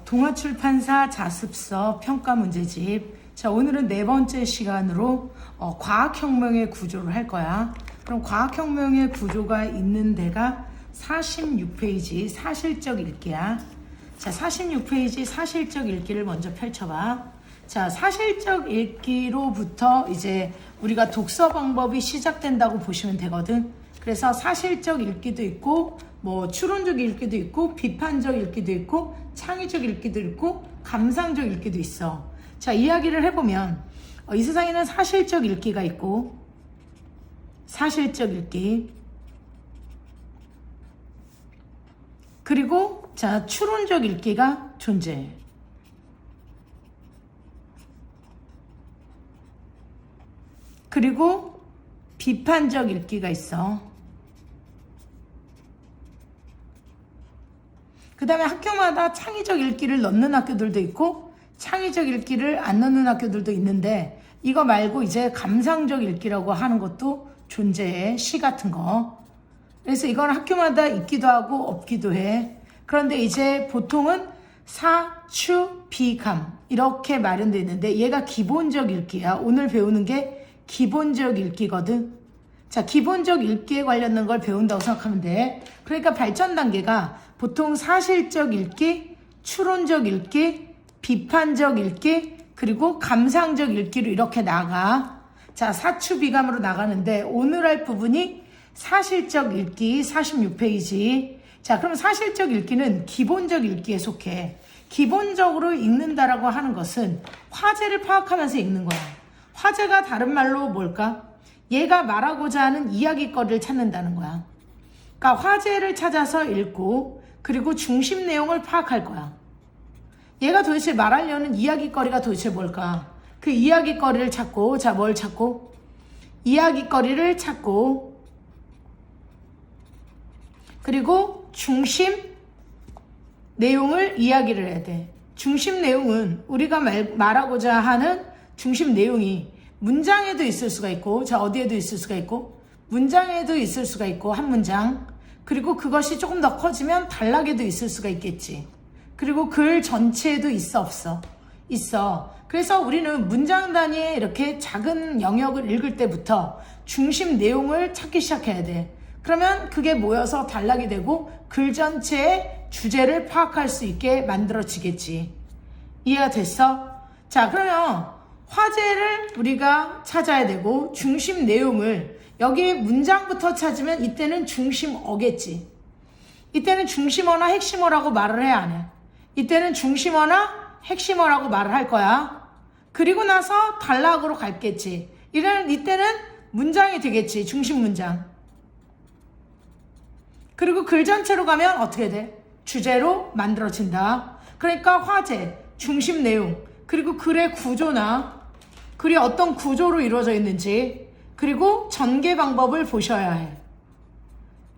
동아출판사 자습서 평가 문제집. 자, 오늘은 네 번째 시간으로 과학혁명의 구조를 할 거야. 그럼 과학혁명의 구조가 있는 데가 46페이지 사실적 읽기야. 자, 46페이지 사실적 읽기를 먼저 펼쳐봐. 자, 사실적 읽기로부터 이제 우리가 독서 방법이 시작된다고 보시면 되거든. 그래서 사실적 읽기도 있고, 추론적 읽기도 있고, 비판적 읽기도 있고, 창의적 읽기도 있고, 감상적 읽기도 있어. 자, 이야기를 해보면, 이 세상에는 사실적 읽기가 있고, 사실적 읽기, 그리고, 자, 추론적 읽기가 존재해. 그리고, 비판적 읽기가 있어. 그 다음에 학교마다 창의적 읽기를 넣는 학교들도 있고 창의적 읽기를 안 넣는 학교들도 있는데, 이거 말고 이제 감상적 읽기라고 하는 것도 존재해. 시 같은 거. 그래서 이건 학교마다 있기도 하고 없기도 해. 그런데 이제 보통은 사추 비감 이렇게 마련되어 있는데, 얘가 기본적 읽기야. 오늘 배우는 게 기본적 읽기거든. 자, 기본적 읽기에 관련된 걸 배운다고 생각하면 돼. 그러니까 발전 단계가 보통 사실적 읽기, 추론적 읽기, 비판적 읽기, 그리고 감상적 읽기로 이렇게 나가. 자, 사추비감으로 나가는데 오늘 할 부분이 사실적 읽기 46페이지. 자, 그럼 사실적 읽기는 기본적 읽기에 속해. 기본적으로 읽는다라고 하는 것은 화제를 파악하면서 읽는 거야. 화제가 다른 말로 뭘까? 얘가 말하고자 하는 이야기거리를 찾는다는 거야. 그러니까 화제를 찾아서 읽고, 그리고 중심 내용을 파악할 거야. 얘가 도대체 말하려는 이야기거리가 도대체 뭘까? 그 이야기거리를 찾고, 자, 뭘 찾고? 이야기거리를 찾고, 그리고 중심 내용을 이야기를 해야 돼. 중심 내용은 우리가 말하고자 하는 중심 내용이 문장에도 있을 수가 있고, 자, 어디에도 있을 수가 있고, 문장에도 있을 수가 있고, 한 문장. 그리고 그것이 조금 더 커지면 단락에도 있을 수가 있겠지. 그리고 글 전체에도 있어, 없어? 있어. 그래서 우리는 문장 단위의 이렇게 작은 영역을 읽을 때부터 중심 내용을 찾기 시작해야 돼. 그러면 그게 모여서 단락이 되고 글 전체의 주제를 파악할 수 있게 만들어지겠지. 이해가 됐어? 자, 그러면 화제를 우리가 찾아야 되고, 중심 내용을 여기 문장부터 찾으면 이때는 중심어겠지. 이때는 중심어나 핵심어라고 말을 해, 안 해? 이때는 중심어나 핵심어라고 말을 할 거야. 그리고 나서 단락으로 갔겠지. 이때는 문장이 되겠지. 중심 문장. 그리고 글 전체로 가면 어떻게 돼? 주제로 만들어진다. 그러니까 화제, 중심 내용, 그리고 글의 구조나 글이 어떤 구조로 이루어져 있는지, 그리고 전개 방법을 보셔야 해.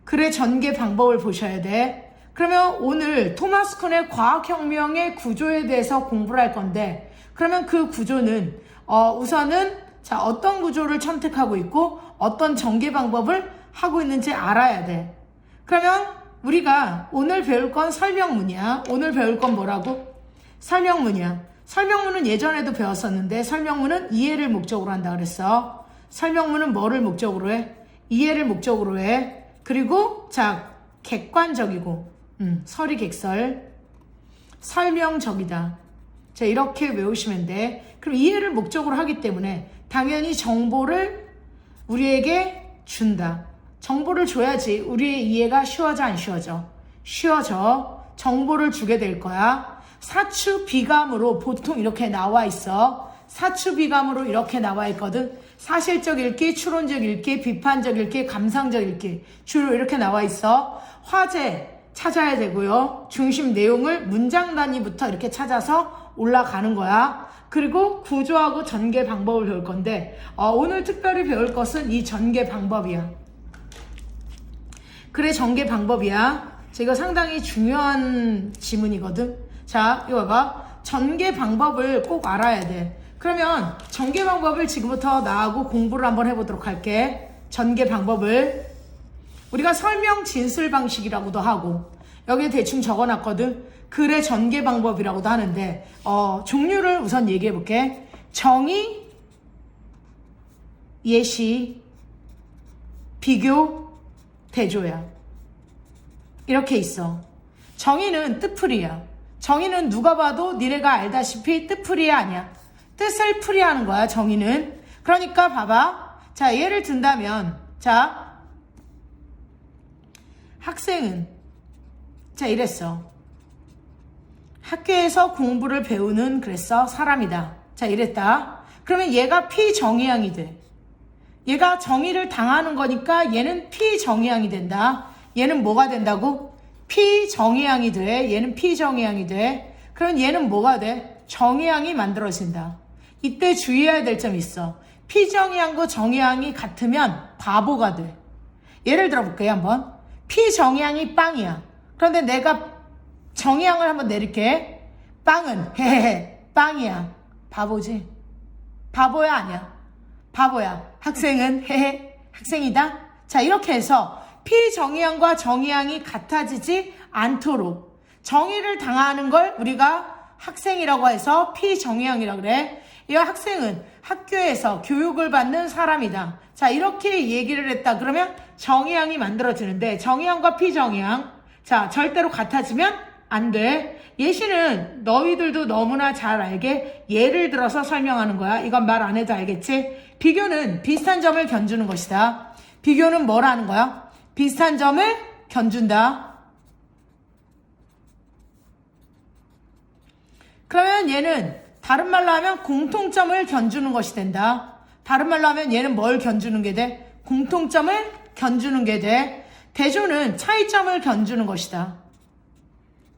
글의 전개 방법을 보셔야 돼. 그러면 오늘 토마스 쿤의 과학혁명의 구조에 대해서 공부를 할 건데, 그러면 그 구조는 우선은 자, 어떤 구조를 선택하고 있고 어떤 전개 방법을 하고 있는지 알아야 돼. 그러면 우리가 오늘 배울 건 설명문이야. 오늘 배울 건 뭐라고? 설명문이야. 설명문은 예전에도 배웠었는데, 설명문은 이해를 목적으로 한다 그랬어. 설명문은 뭐를 목적으로 해? 이해를 목적으로 해. 그리고 자, 객관적이고, 설이객설, 설명적이다. 자, 이렇게 외우시면 돼. 그럼 이해를 목적으로 하기 때문에 당연히 정보를 우리에게 준다. 정보를 줘야지 우리의 이해가 쉬워져, 안 쉬워져? 쉬워져. 정보를 주게 될 거야. 사추비감으로 보통 이렇게 나와 있어. 사추비감으로 이렇게 나와 있거든. 사실적 읽기, 추론적 읽기, 비판적 읽기, 감상적 읽기, 주로 이렇게 나와 있어. 화제 찾아야 되고요. 중심 내용을 문장 단위부터 이렇게 찾아서 올라가는 거야. 그리고 구조하고 전개 방법을 배울 건데, 오늘 특별히 배울 것은 이 전개 방법이야. 그래, 전개 방법이야. 이거 상당히 중요한 지문이거든. 자, 이거 봐봐. 전개 방법을 꼭 알아야 돼. 그러면 전개 방법을 지금부터 나하고 공부를 한번 해보도록 할게. 전개 방법을 우리가 설명 진술 방식이라고도 하고, 여기에 대충 적어놨거든. 글의 전개 방법이라고도 하는데 종류를 우선 얘기해 볼게. 정의, 예시, 비교, 대조야. 이렇게 있어. 정의는 뜻풀이야. 정의는 누가 봐도 니네가 알다시피 뜻풀이야 아니야. 뜻을 풀이하는 거야 정의는. 그러니까 봐봐. 자, 예를 든다면 자, 학생은 자 이랬어. 학교에서 공부를 배우는 그랬어 사람이다. 자 이랬다. 그러면 얘가 피정의양이 돼. 얘가 정의를 당하는 거니까 얘는 피정의양이 된다. 얘는 뭐가 된다고? 피정의양이 돼. 얘는 피정의양이 돼. 그럼 얘는 뭐가 돼? 정의양이 만들어진다. 이때 주의해야 될 점이 있어. 피정의양과 정의양이 같으면 바보가 돼. 예를 들어 볼게요 한번. 피정의양이 빵이야. 그런데 내가 정의양을 한번 내릴게. 빵은 헤헤헤 빵이야. 바보지? 바보야 아니야? 바보야. 학생은 헤헤 학생이다. 자 이렇게 해서 피정의양과 정의양이 같아지지 않도록 정의를 당하는 걸 우리가 학생이라고 해서 피정의양이라고 그래. 이 학생은 학교에서 교육을 받는 사람이다. 자 이렇게 얘기를 했다. 그러면 정의양이 만들어지는데 정의양과 피정의양 자 절대로 같아지면 안 돼. 예시는 너희들도 너무나 잘 알게 예를 들어서 설명하는 거야. 이건 말 안 해도 알겠지? 비교는 비슷한 점을 견주는 것이다. 비교는 뭐라는 거야? 비슷한 점을 견준다. 그러면 얘는 다른 말로 하면 공통점을 견주는 것이 된다. 다른 말로 하면 얘는 뭘 견주는 게 돼? 공통점을 견주는 게 돼. 대조는 차이점을 견주는 것이다.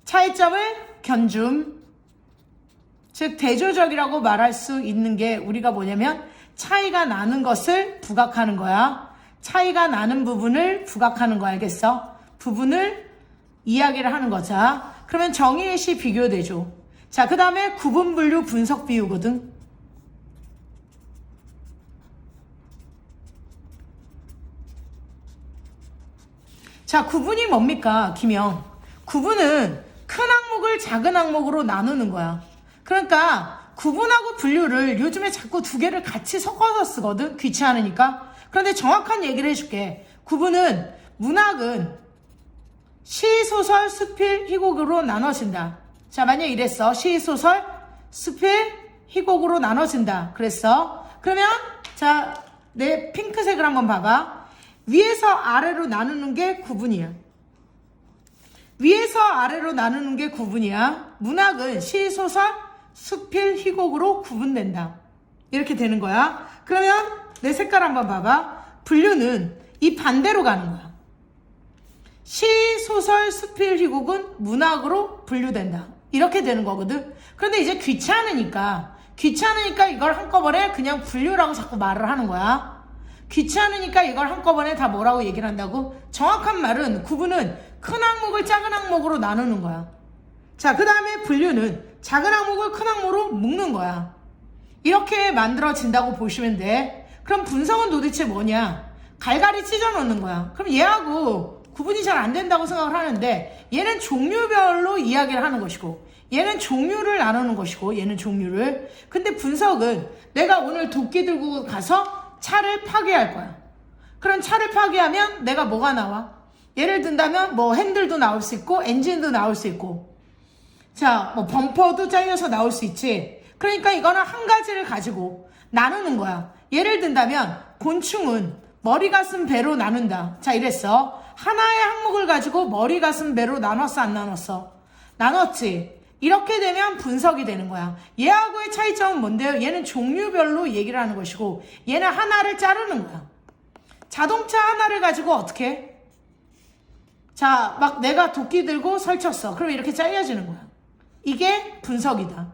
차이점을 견줌. 즉 대조적이라고 말할 수 있는 게 우리가 뭐냐면 차이가 나는 것을 부각하는 거야. 차이가 나는 부분을 부각하는 거 알겠어? 부분을 이야기를 하는 거자. 그러면 정의, 예시, 비교, 대조. 자, 그 다음에 구분, 분류, 분석, 비유거든. 자, 구분이 뭡니까, 김영? 구분은 큰 항목을 작은 항목으로 나누는 거야. 그러니까 구분하고 분류를 요즘에 자꾸 두 개를 같이 섞어서 쓰거든. 귀찮으니까. 그런데 정확한 얘기를 해줄게. 구분은 문학은 시, 소설, 수필, 희곡으로 나눠진다. 자, 만약 이랬어. 시, 소설, 수필, 희곡으로 나눠진다. 그랬어. 그러면 자, 내 핑크색을 한번 봐봐. 위에서 아래로 나누는 게 구분이야. 위에서 아래로 나누는 게 구분이야. 문학은 시, 소설, 수필, 희곡으로 구분된다. 이렇게 되는 거야. 그러면 내 색깔 한번 봐봐. 분류는 이 반대로 가는 거야. 시, 소설, 수필, 희곡은 문학으로 분류된다. 이렇게 되는 거거든. 그런데 이제 귀찮으니까 이걸 한꺼번에 그냥 분류라고 자꾸 말을 하는 거야. 귀찮으니까 이걸 한꺼번에 다 뭐라고 얘기를 한다고? 정확한 말은 구분은 큰 항목을 작은 항목으로 나누는 거야. 자, 그 다음에 분류는 작은 항목을 큰 항목으로 묶는 거야. 이렇게 만들어진다고 보시면 돼. 그럼 분석은 도대체 뭐냐? 갈갈이 찢어 놓는 거야. 그럼 얘하고 구분이 잘 안 된다고 생각을 하는데 얘는 종류별로 이야기를 하는 것이고 얘는 종류를 나누는 것이고 얘는 종류를. 근데 분석은 내가 오늘 도끼 들고 가서 차를 파괴할 거야. 그럼 차를 파괴하면 내가 뭐가 나와? 예를 든다면 뭐 핸들도 나올 수 있고 엔진도 나올 수 있고 자, 뭐 범퍼도 잘려서 나올 수 있지. 그러니까 이거는 한 가지를 가지고 나누는 거야. 예를 든다면 곤충은 머리, 가슴, 배로 나눈다. 자, 이랬어. 하나의 항목을 가지고 머리, 가슴, 배로 나눴어 안 나눴어? 나눴지. 이렇게 되면 분석이 되는 거야. 얘하고의 차이점은 뭔데요? 얘는 종류별로 얘기를 하는 것이고 얘는 하나를 자르는 거야. 자동차 하나를 가지고 어떻게 해? 자, 막 내가 도끼 들고 설쳤어. 그럼 이렇게 잘려지는 거야. 이게 분석이다.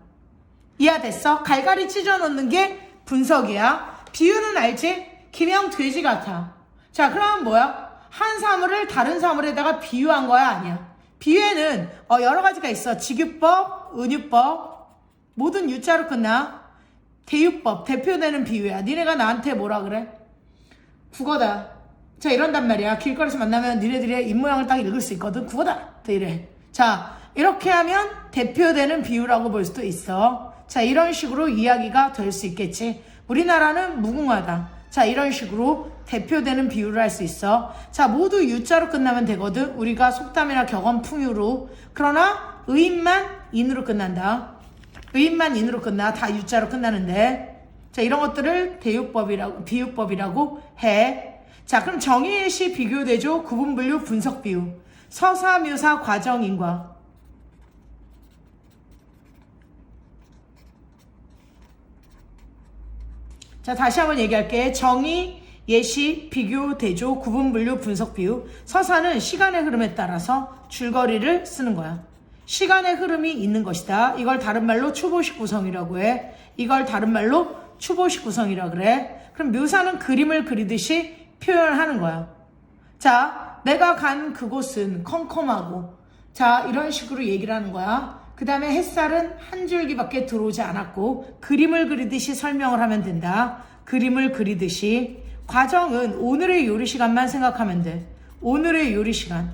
이해됐어? 갈갈이 찢어 놓는 게 분석이야. 비유는 알지? 김영 돼지 같아. 자, 그러면 뭐야? 한 사물을 다른 사물에다가 비유한 거야 아니야? 비유에는 여러 가지가 있어. 직유법, 은유법, 모든 유자로 끝나. 대유법, 대표되는 비유야. 니네가 나한테 뭐라 그래? 국어다. 자, 이런단 말이야. 길거리에서 만나면 니네들의 입모양을 딱 읽을 수 있거든. 국어다. 또 이래. 자, 이렇게 하면 대표되는 비유라고 볼 수도 있어. 자, 이런 식으로 이야기가 될 수 있겠지. 우리나라는 무궁화다. 자, 이런 식으로 대표되는 비유를 할 수 있어. 자, 모두 유자로 끝나면 되거든. 우리가 속담이나 격언 풍유로. 그러나 의인만 인으로 끝난다. 의인만 인으로 끝나. 다 유자로 끝나는데. 자, 이런 것들을 비유법이라고 해. 자, 그럼 정의예시 비교대조 구분분류 분석비유 서사묘사 과정인과. 자, 다시 한번 얘기할게. 정의, 예시, 비교, 대조, 구분, 분류, 분석, 비유. 서사는 시간의 흐름에 따라서 줄거리를 쓰는 거야. 시간의 흐름이 있는 것이다. 이걸 다른 말로 추보식 구성이라고 해. 이걸 다른 말로 추보식 구성이라고 그래. 그럼 묘사는 그림을 그리듯이 표현하는 거야. 자, 내가 간 그곳은 컴컴하고. 자, 이런 식으로 얘기를 하는 거야. 그 다음에 햇살은 한 줄기밖에 들어오지 않았고 그림을 그리듯이 설명을 하면 된다. 그림을 그리듯이. 과정은 오늘의 요리 시간만 생각하면 돼. 오늘의 요리 시간.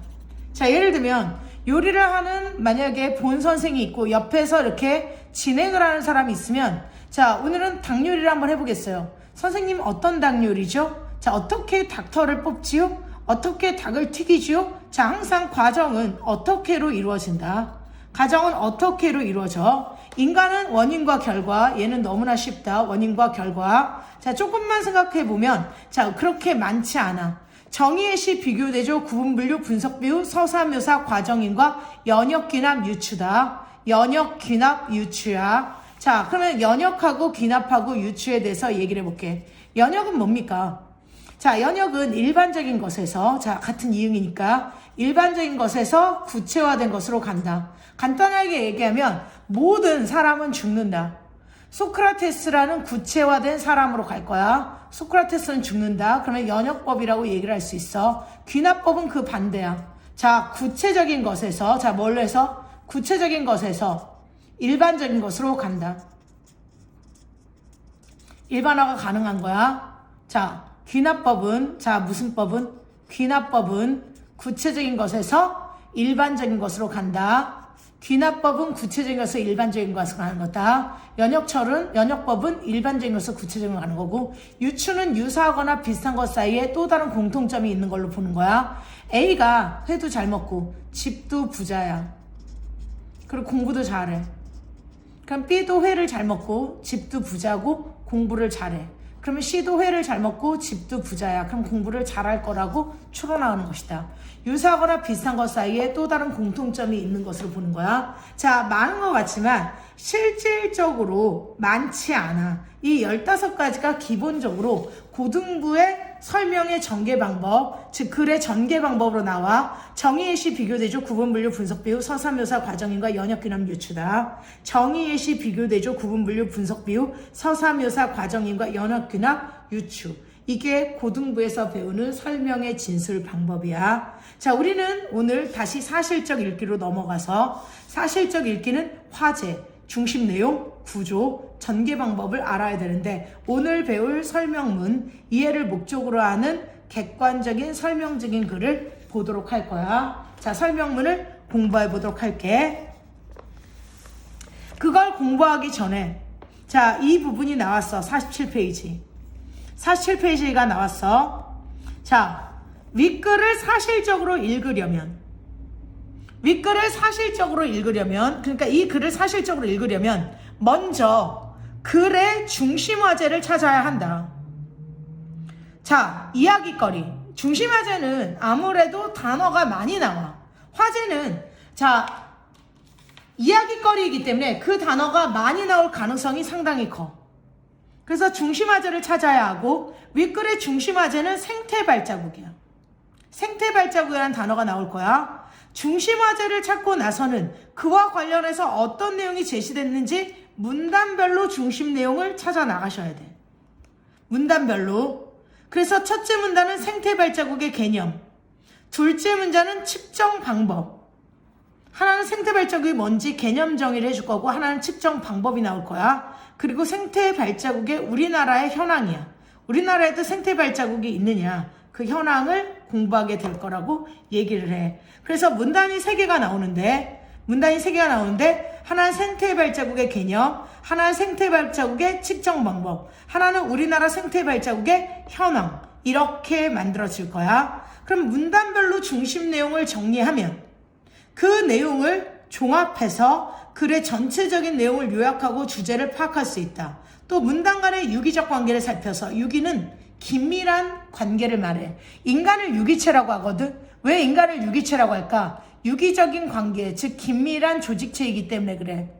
자, 예를 들면 요리를 하는 만약에 본 선생이 있고 옆에서 이렇게 진행을 하는 사람이 있으면 자, 오늘은 닭 요리를 한번 해보겠어요. 선생님 어떤 닭 요리죠? 자, 어떻게 닭털을 뽑지요? 어떻게 닭을 튀기지요? 자, 항상 과정은 어떻게로 이루어진다. 과정은 어떻게로 이루어져? 인간은 원인과 결과. 얘는 너무나 쉽다. 원인과 결과. 자, 조금만 생각해보면 자, 그렇게 많지 않아. 정의예시 비교대조 구분분류 분석비유 서사묘사 과정인과 연역귀납 유추다. 연역귀납 유추야. 자, 그러면 연역하고 귀납하고 유추에 대해서 얘기를 해볼게. 연역은 뭡니까? 자, 연역은 일반적인 것에서, 자, 같은 이응이니까 일반적인 것에서 구체화된 것으로 간다. 간단하게 얘기하면 모든 사람은 죽는다. 소크라테스라는 구체화된 사람으로 갈 거야. 소크라테스는 죽는다. 그러면 연역법이라고 얘기를 할 수 있어. 귀납법은 그 반대야. 자, 구체적인 것에서, 자, 뭘로 해서? 구체적인 것에서 일반적인 것으로 간다. 일반화가 가능한 거야. 자, 귀납법은, 자, 무슨 법은? 귀납법은 구체적인 것에서 일반적인 것으로 간다. 귀납법은 구체적인 것에서 일반적인 것으로 가는 거다. 연역법은 일반적인 것에서 구체적인 것으로 가는 거고, 유추는 유사하거나 비슷한 것 사이에 또 다른 공통점이 있는 걸로 보는 거야. A가 회도 잘 먹고 집도 부자야. 그리고 공부도 잘해. 그럼 B도 회를 잘 먹고 집도 부자고 공부를 잘해. 그러면 C도 회를 잘 먹고 집도 부자야. 그럼 공부를 잘할 거라고 추론하는 것이다. 유사하거나 비슷한 것 사이에 또 다른 공통점이 있는 것으로 보는 거야. 자, 많은 것 같지만 실질적으로 많지 않아. 이 15가지가 기본적으로 고등부의 설명의 전개 방법, 즉 글의 전개 방법으로 나와. 정의예시 비교대조 구분분류 분석비유 서사묘사 과정인과 연역귀납 유추다. 정의예시 비교대조 구분분류 분석비유 서사묘사 과정인과 연역귀납 유추. 이게 고등부에서 배우는 설명의 진술 방법이야. 자, 우리는 오늘 다시 사실적 읽기로 넘어가서 사실적 읽기는 화제, 중심 내용, 구조, 전개 방법을 알아야 되는데 오늘 배울 설명문, 이해를 목적으로 하는 객관적인 설명적인 글을 보도록 할 거야. 자, 설명문을 공부해 보도록 할게. 그걸 공부하기 전에 자, 이 부분이 나왔어. 47페이지. 47페이지가 나왔어. 자, 윗글을 사실적으로 읽으려면 그러니까 이 글을 사실적으로 읽으려면 먼저 글의 중심화제를 찾아야 한다. 자, 이야기거리. 중심화제는 아무래도 단어가 많이 나와. 화제는 자, 이야기거리이기 때문에 그 단어가 많이 나올 가능성이 상당히 커. 그래서 중심화제를 찾아야 하고 윗글의 중심화제는 생태발자국이야. 생태발자국이라는 단어가 나올 거야. 중심화제를 찾고 나서는 그와 관련해서 어떤 내용이 제시됐는지 문단별로 중심 내용을 찾아 나가셔야 돼. 문단별로. 그래서 첫째 문단은 생태발자국의 개념, 둘째 문단은 측정 방법. 하나는 생태발자국이 뭔지 개념 정의를 해줄 거고 하나는 측정 방법이 나올 거야. 그리고 생태발자국의 우리나라의 현황이야. 우리나라에도 생태발자국이 있느냐, 그 현황을 공부하게 될 거라고 얘기를 해. 그래서 문단이 3개가 나오는데 문단이 3개가 나오는데 하나는 생태 발자국의 개념, 하나는 생태 발자국의 측정 방법, 하나는 우리나라 생태 발자국의 현황. 이렇게 만들어질 거야. 그럼 문단별로 중심 내용을 정리하면 그 내용을 종합해서 글의 전체적인 내용을 요약하고 주제를 파악할 수 있다. 또 문단 간의 유기적 관계를 살펴서, 유기는 긴밀한 관계를 말해. 인간을 유기체라고 하거든. 왜 인간을 유기체라고 할까? 유기적인 관계, 즉 긴밀한 조직체이기 때문에 그래.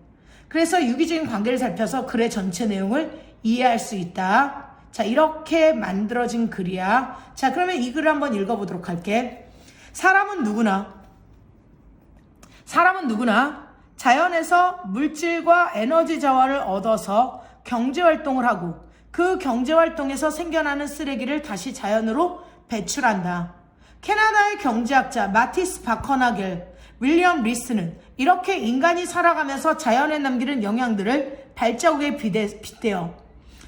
그래서 유기적인 관계를 살펴서 글의 전체 내용을 이해할 수 있다. 자, 이렇게 만들어진 글이야. 자, 그러면 이 글을 한번 읽어보도록 할게. 사람은 누구나 자연에서 물질과 에너지 자원을 얻어서 경제활동을 하고 그 경제활동에서 생겨나는 쓰레기를 다시 자연으로 배출한다. 캐나다의 경제학자 마티스 바커나겔, 윌리엄 리스는 이렇게 인간이 살아가면서 자연에 남기는 영향들을 발자국에 빗대어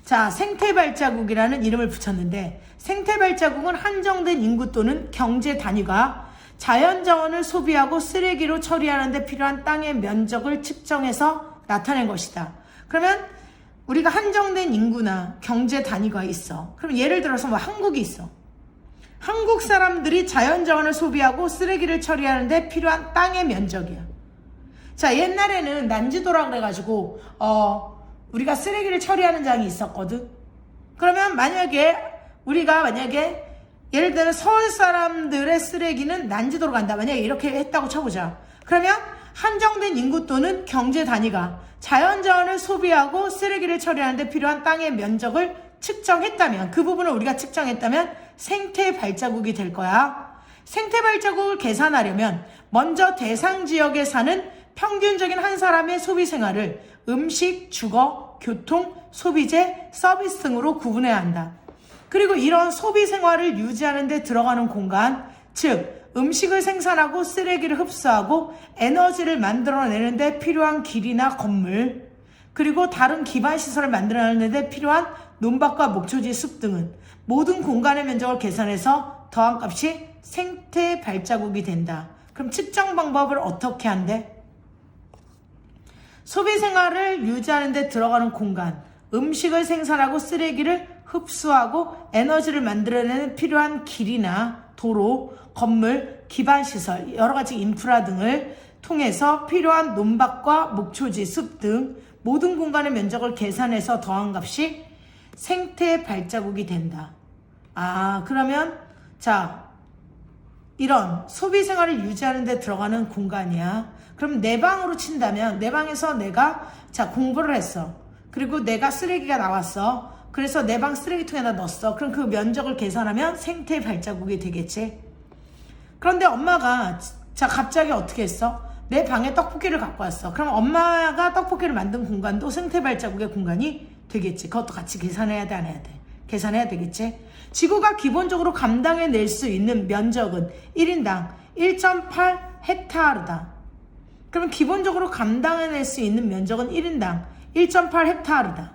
자, 생태 발자국이라는 이름을 붙였는데, 생태 발자국은 한정된 인구 또는 경제 단위가 자연 자원을 소비하고 쓰레기로 처리하는 데 필요한 땅의 면적을 측정해서 나타낸 것이다. 그러면 우리가 한정된 인구나 경제 단위가 있어. 그럼 예를 들어서 뭐 한국이 있어. 한국 사람들이 자연 자원을 소비하고 쓰레기를 처리하는 데 필요한 땅의 면적이야. 자, 옛날에는 난지도라 그래가지고 우리가 쓰레기를 처리하는 장이 있었거든. 그러면 우리가 만약에 예를 들어 서울 사람들의 쓰레기는 난지도로 간다. 만약에 이렇게 했다고 쳐보자. 그러면 한정된 인구 또는 경제 단위가 자연자원을 소비하고 쓰레기를 처리하는 데 필요한 땅의 면적을 측정했다면, 그 부분을 우리가 측정했다면 생태 발자국이 될 거야. 생태 발자국을 계산하려면 먼저 대상 지역에 사는 평균적인 한 사람의 소비 생활을 음식, 주거, 교통, 소비재, 서비스 등으로 구분해야 한다. 그리고 이런 소비 생활을 유지하는 데 들어가는 공간, 즉 음식을 생산하고 쓰레기를 흡수하고 에너지를 만들어내는 데 필요한 길이나 건물, 그리고 다른 기반 시설을 만들어내는 데 필요한 논밭과 목초지, 숲 등은 모든 공간의 면적을 계산해서 더한 값이 생태 발자국이 된다. 그럼 측정 방법을 어떻게 한대? 소비 생활을 유지하는 데 들어가는 공간, 음식을 생산하고 쓰레기를 흡수하고 에너지를 만들어내는 필요한 길이나 도로, 건물, 기반시설, 여러가지 인프라 등을 통해서 필요한 논밭과 목초지, 숲 등 모든 공간의 면적을 계산해서 더한 값이 생태 발자국이 된다. 그러면 자, 이런 소비 생활을 유지하는 데 들어가는 공간이야. 그럼 내 방으로 친다면, 내 방에서 내가 공부를 했어. 그리고 내가 쓰레기가 나왔어. 그래서 내 방 쓰레기통에다 넣었어. 그럼 그 면적을 계산하면 생태 발자국이 되겠지. 그런데 엄마가 갑자기 어떻게 했어? 내 방에 떡볶이를 갖고 왔어. 그럼 엄마가 떡볶이를 만든 공간도 생태 발자국의 공간이 되겠지. 그것도 같이 계산해야 돼, 안 해야 돼? 계산해야 되겠지. 지구가 기본적으로 감당해낼 수 있는 면적은 1인당 1.8 헥타르다. 그러면 기본적으로 감당해낼 수 있는 면적은 1인당 1.8 헥타르다.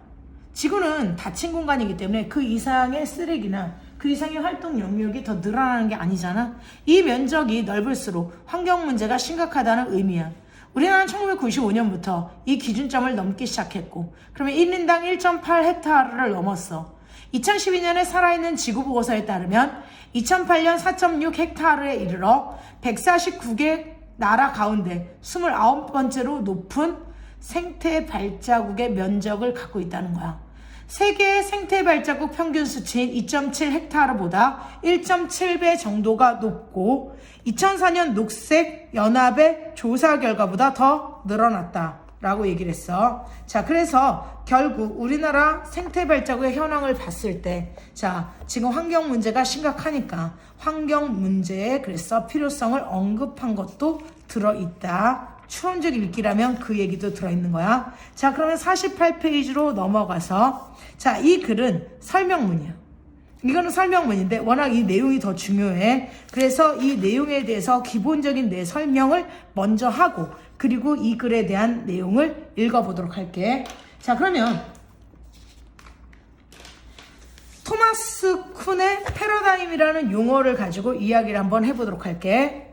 지구는 닫힌 공간이기 때문에 그 이상의 쓰레기나 그 이상의 활동 영역이 더 늘어나는 게 아니잖아. 이 면적이 넓을수록 환경 문제가 심각하다는 의미야. 우리나라는 1995년부터 이 기준점을 넘기 시작했고, 그러면 1인당 1.8 헥타르를 넘었어. 2012년에 살아있는 지구보고서에 따르면 2008년 4.6 헥타르에 이르러 149개 나라 가운데 29번째로 높은 생태 발자국의 면적을 갖고 있다는 거야. 세계의 생태 발자국 평균 수치인 2.7 헥타르보다 1.7배 정도가 높고 2004년 녹색 연합의 조사 결과보다 더 늘어났다라고 얘기를 했어. 자, 그래서 결국 우리나라 생태 발자국의 현황을 봤을 때, 지금 환경 문제가 심각하니까 환경 문제에 그래서 필요성을 언급한 것도 들어있다. 추론적 읽기라면 그 얘기도 들어있는 거야. 자, 그러면 48페이지로 넘어가서, 이 글은 설명문이야. 이거는 설명문인데 워낙 이 내용이 더 중요해. 그래서 이 내용에 대해서 기본적인 내 설명을 먼저 하고, 그리고 이 글에 대한 내용을 읽어보도록 할게. 자, 그러면 토마스 쿤의 패러다임이라는 용어를 가지고 이야기를 한번 해보도록 할게.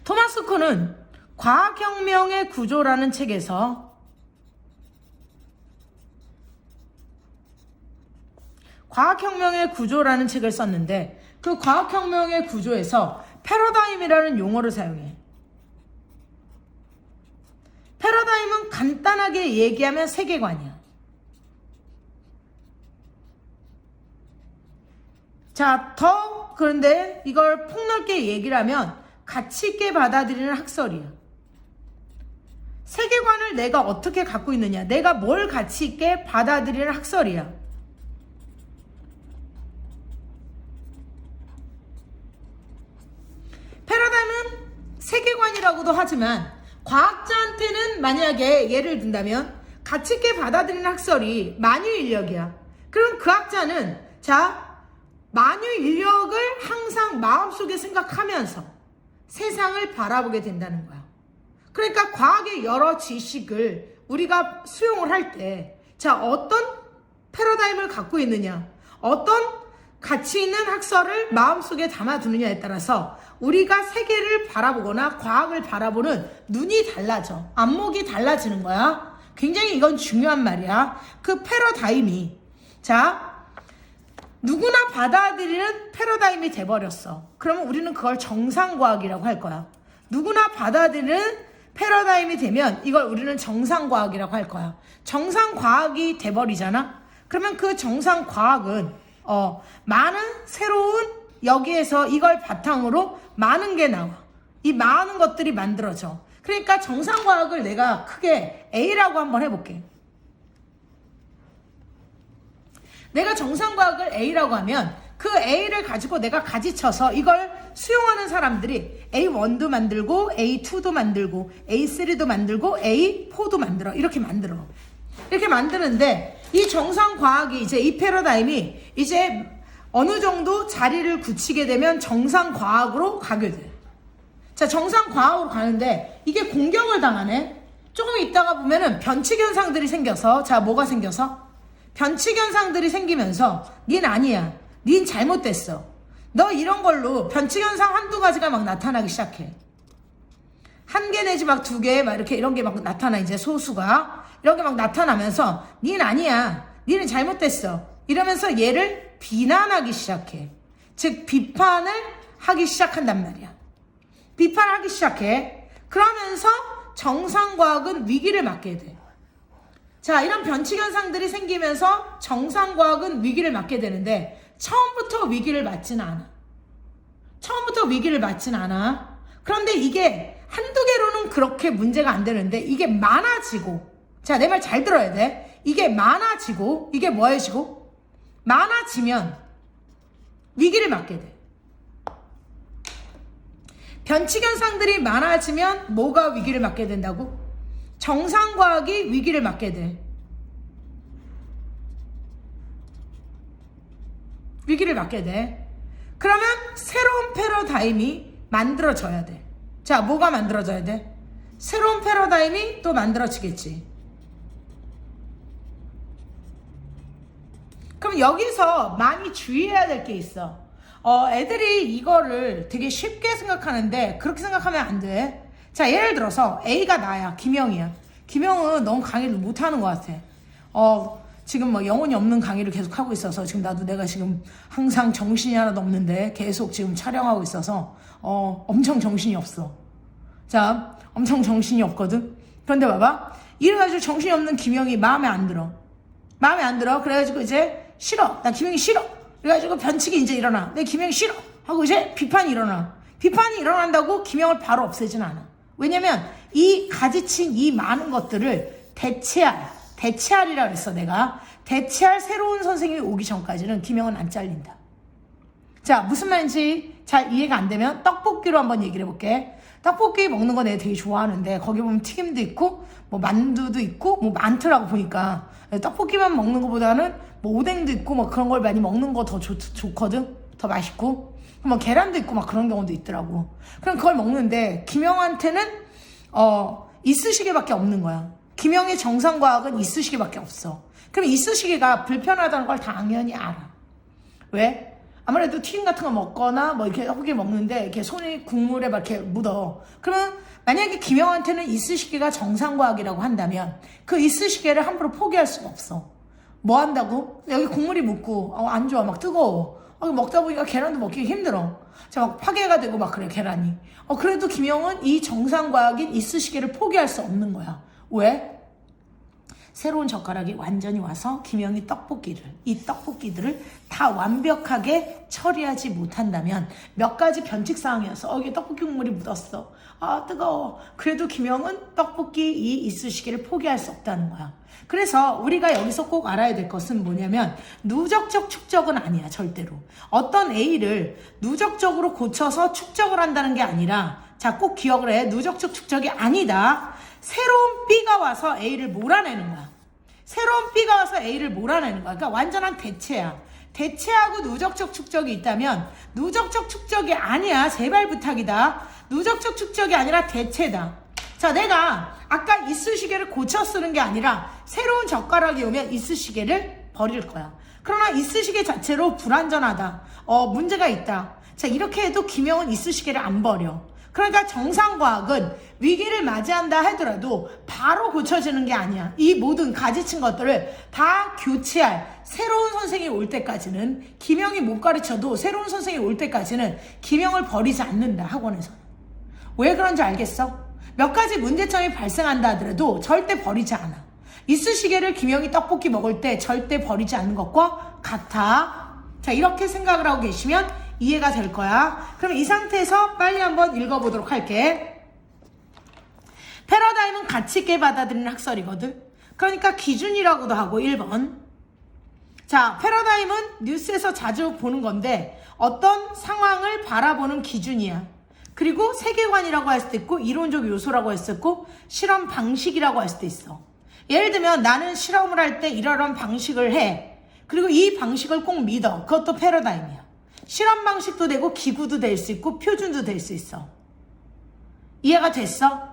토마스 쿤은 과학혁명의 구조라는 책에서 과학혁명의 구조라는 책을 썼는데 그 과학혁명의 구조에서 패러다임이라는 용어를 사용해. 패러다임은 간단하게 얘기하면 세계관이야. 자, 그런데 이걸 폭넓게 얘기를 하면 가치 있게 받아들이는 학설이야. 세계관을 내가 어떻게 갖고 있느냐, 내가 뭘 가치 있게 받아들이는 학설이야. 패러다임은 세계관이라고도 하지만 과학자한테는 만약에 예를 든다면 가치 있게 받아들이는 학설이 만유인력이야. 그럼 그 학자는 만유인력을 항상 마음속에 생각하면서 세상을 바라보게 된다는 거야. 그러니까 과학의 여러 지식을 우리가 수용을 할 때 어떤 패러다임을 갖고 있느냐, 어떤 가치 있는 학설을 마음속에 담아두느냐에 따라서 우리가 세계를 바라보거나 과학을 바라보는 눈이 달라져. 안목이 달라지는 거야. 굉장히 이건 중요한 말이야. 그 패러다임이 누구나 받아들이는 패러다임이 돼버렸어. 그러면 우리는 그걸 정상과학이라고 할 거야. 누구나 받아들이는 패러다임이 되면 이걸 우리는 정상과학이라고 할 거야. 정상과학이 돼버리잖아. 그러면 그 정상과학은 많은 새로운 여기에서 이걸 바탕으로 많은 게 나와. 이 많은 것들이 만들어져. 그러니까 정상과학을 내가 크게 A라고 한번 해볼게. 내가 정상과학을 A라고 하면 그 A를 가지고 내가 가지쳐서 이걸 수용하는 사람들이 A1도 만들고 A2도 만들고 A3도 만들고 A4도 만들어. 이렇게 만들어. 이렇게 만드는데 이 정상과학이 이제 이 패러다임이 이제 어느 정도 자리를 굳히게 되면 정상과학으로 가게 돼. 정상과학으로 가는데 이게 공격을 당하네. 조금 있다가 보면은 변칙현상들이 생겨서 뭐가 생겨서? 변칙현상들이 생기면서 닌 아니야. 닌 잘못됐어. 너 이런 걸로 변칙현상 한두 가지가 막 나타나기 시작해. 한 개 내지 막 두 개 막 이렇게 이런 게 막 나타나. 이제 소수가 이렇게 막 나타나면서 닌 아니야. 니는 잘못됐어. 이러면서 얘를 비난하기 시작해. 즉 비판을 하기 시작한단 말이야. 비판하기 시작해. 그러면서 정상과학은 위기를 맞게 돼. 이런 변칙현상들이 생기면서 정상과학은 위기를 맞게 되는데 처음부터 위기를 맞지는 않아. 그런데 이게 한두 개로는 그렇게 문제가 안 되는데 이게 많아지고, 내 말 잘 들어야 돼. 이게 많아지고, 이게 뭐해지고? 많아지면 위기를 맞게 돼. 변칙현상들이 많아지면 뭐가 위기를 맞게 된다고? 정상과학이 위기를 맞게 돼. 위기를 맞게 돼. 그러면 새로운 패러다임이 만들어져야 돼. 뭐가 만들어져야 돼? 새로운 패러다임이 또 만들어지겠지. 그럼 여기서 많이 주의해야 될 게 있어. 애들이 이거를 되게 쉽게 생각하는데 그렇게 생각하면 안 돼. 예를 들어서 A가 나야. 김영이야. 김영은 너무 강의를 못하는 것 같아. 지금 영혼이 없는 강의를 계속 하고 있어서 지금 내가 지금 항상 정신이 하나도 없는데 계속 지금 촬영하고 있어서 엄청 정신이 없어. 엄청 정신이 없거든. 그런데 봐봐. 이래가지고 정신이 없는 김영이 마음에 안 들어. 그래가지고 이제 싫어. 나 김영이 싫어. 그래가지고 변칙이 이제 일어나. 내 김영이 싫어. 하고 이제 비판이 일어나. 비판이 일어난다고 김영을 바로 없애진 않아. 왜냐면 이 가지친 이 많은 것들을 대체할이라 그랬어. 내가 대체할 새로운 선생님이 오기 전까지는 김영은 안 잘린다. 무슨 말인지 잘 이해가 안 되면 떡볶이로 한번 얘기를 해볼게. 떡볶이 먹는 거 내가 되게 좋아하는데 거기 보면 튀김도 있고 뭐 만두도 있고 뭐 많더라고. 보니까 떡볶이만 먹는 것보다는 뭐 오뎅도 있고 뭐 그런 걸 많이 먹는 거 더 좋거든. 더 맛있고 뭐 계란도 있고 막 그런 경우도 있더라고. 그럼 그걸 먹는데 김영한테는 이쑤시개밖에 없는 거야. 김영의 정상과학은 이쑤시개밖에 없어. 그럼 이쑤시개가 불편하다는 걸 당연히 알아. 왜? 아무래도 튀김 같은 거 먹거나 뭐 이렇게 허게 먹는데 이렇게 손이 국물에 막 이렇게 묻어. 그러면 만약에 김영한테는 이쑤시개가 정상과학이라고 한다면 그 이쑤시개를 함부로 포기할 수가 없어. 뭐 한다고? 여기 국물이 묻고 안 좋아, 막 뜨거워. 먹다 보니까 계란도 먹기 힘들어. 자, 막 파괴가 되고 막 그래, 계란이. 그래도 김영은 이 정상과학인 이쑤시개를 포기할 수 없는 거야. 왜? 새로운 젓가락이 완전히 와서 김영이 이 떡볶이들을 다 완벽하게 처리하지 못한다면 몇 가지 변칙사항이어서 여기 떡볶이 국물이 묻었어. 뜨거워. 그래도 김영은 떡볶이 이 이쑤시개를 포기할 수 없다는 거야. 그래서 우리가 여기서 꼭 알아야 될 것은 뭐냐면 누적적 축적은 아니야, 절대로. 어떤 A를 누적적으로 고쳐서 축적을 한다는 게 아니라, 자, 꼭 기억을 해. 누적적 축적이 아니다. 새로운 B가 와서 A를 몰아내는 거야. 새로운 B가 와서 A를 몰아내는 거야. 그러니까 완전한 대체야. 대체하고 누적적 축적이 있다면 누적적 축적이 아니야. 제발 부탁이다. 누적적 축적이 아니라 대체다. 자, 내가 아까 이쑤시개를 고쳐 쓰는 게 아니라 새로운 젓가락이 오면 이쑤시개를 버릴 거야. 그러나 이쑤시개 자체로 불완전하다. 문제가 있다. 자, 이렇게 해도 김영은 이쑤시개를 안 버려. 그러니까 정상과학은 위기를 맞이한다 하더라도 바로 고쳐지는 게 아니야. 이 모든 가지친 것들을 다 교체할 새로운 선생이 올 때까지는, 김영이 못 가르쳐도 새로운 선생이 올 때까지는 김영을 버리지 않는다, 학원에서는. 왜 그런지 알겠어? 몇 가지 문제점이 발생한다 하더라도 절대 버리지 않아. 이쑤시개를 김영이 떡볶이 먹을 때 절대 버리지 않는 것과 같아. 자, 이렇게 생각을 하고 계시면 이해가 될 거야. 그럼 이 상태에서 빨리 한번 읽어보도록 할게. 패러다임은 가치 있게 받아들이는 학설이거든. 그러니까 기준이라고도 하고 1번. 자, 패러다임은 뉴스에서 자주 보는 건데 어떤 상황을 바라보는 기준이야. 그리고 세계관이라고 할 수도 있고 이론적 요소라고 할 수도 있고 실험 방식이라고 할 수도 있어. 예를 들면 나는 실험을 할 때 이러한 방식을 해. 그리고 이 방식을 꼭 믿어. 그것도 패러다임이야. 실험 방식도 되고 기구도 될 수 있고 표준도 될 수 있어. 이해가 됐어?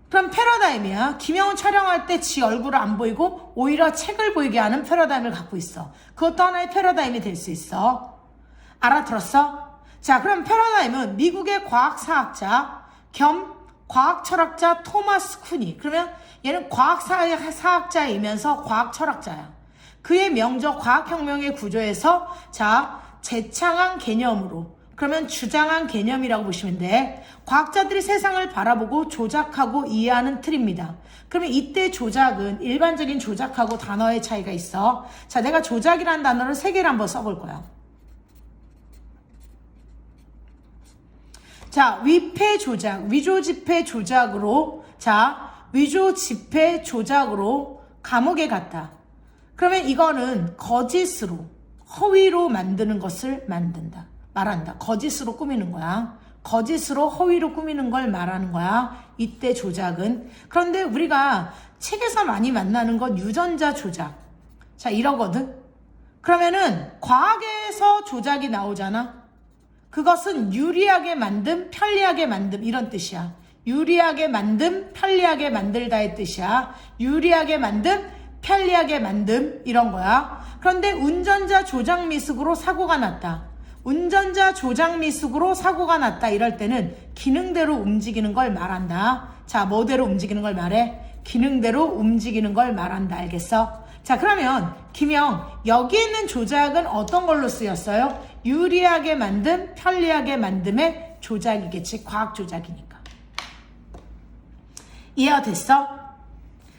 그럼 패러다임이야. 김영은 촬영할 때 지 얼굴을 안 보이고 오히려 책을 보이게 하는 패러다임을 갖고 있어. 그것도 하나의 패러다임이 될 수 있어. 알아들었어? 자, 그럼 패러다임은 미국의 과학사학자 겸 과학철학자 토마스 쿠니. 그러면 얘는 과학사학자이면서 과학철학자야. 그의 명저 과학혁명의 구조에서 자, 재창한 개념으로, 그러면 주장한 개념이라고 보시면 돼. 과학자들이 세상을 바라보고 조작하고 이해하는 틀입니다. 그러면 이때 조작은 일반적인 조작하고 단어의 차이가 있어. 자, 내가 조작이라는 단어를 3개를 한번 써볼 거야. 자, 위패 조작, 위조지패 조작으로, 자, 위조지패 조작으로 감옥에 갔다. 그러면 이거는 거짓으로, 허위로 만드는 것을 말한다. 거짓으로 꾸미는 거야. 거짓으로 허위로 꾸미는 걸 말하는 거야. 이때 조작은. 그런데 우리가 책에서 많이 만나는 건 유전자 조작. 자, 이러거든. 그러면은 과학에서 조작이 나오잖아. 그것은 유리하게 만듦, 편리하게 만듦 이런 뜻이야. 유리하게 만듦, 편리하게 만들다의 뜻이야. 유리하게 만듦, 편리하게 만듦 이런 거야. 그런데 운전자 조작 미숙으로 사고가 났다. 운전자 조작 미숙으로 사고가 났다 이럴 때는 기능대로 움직이는 걸 말한다. 자, 뭐대로 움직이는 걸 말해? 기능대로 움직이는 걸 말한다. 알겠어? 자, 그러면 김영, 여기 있는 조작은 어떤 걸로 쓰였어요? 유리하게 만듦, 편리하게 만듦의 조작이겠지. 과학 조작이니까. 이해가 됐어?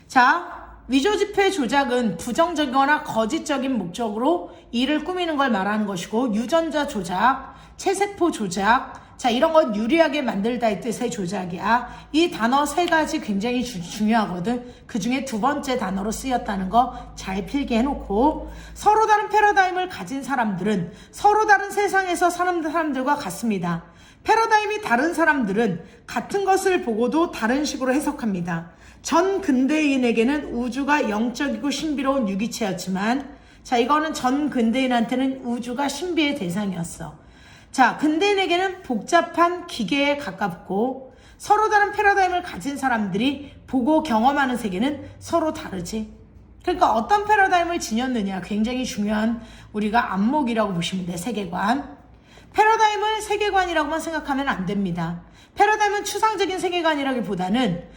자, 위조지패 조작은 부정적이거나 거짓적인 목적으로 일을 꾸미는 걸 말하는 것이고, 유전자 조작, 체세포 조작, 자, 이런 건 유리하게 만들다의 뜻의 조작이야. 이 단어 3가지 굉장히 중요하거든. 그 중에 2번째 단어로 쓰였다는 거 잘 필기 해놓고, 서로 다른 패러다임을 가진 사람들은 서로 다른 세상에서 사는 사람들과 같습니다. 패러다임이 다른 사람들은 같은 것을 보고도 다른 식으로 해석합니다. 전 근대인에게는 우주가 영적이고 신비로운 유기체였지만, 자, 이거는 전 근대인한테는 우주가 신비의 대상이었어. 자, 근대인에게는 복잡한 기계에 가깝고 서로 다른 패러다임을 가진 사람들이 보고 경험하는 세계는 서로 다르지. 그러니까 어떤 패러다임을 지녔느냐 굉장히 중요한 우리가 안목이라고 보시면 돼. 세계관. 패러다임을 세계관이라고만 생각하면 안 됩니다. 패러다임은 추상적인 세계관이라기보다는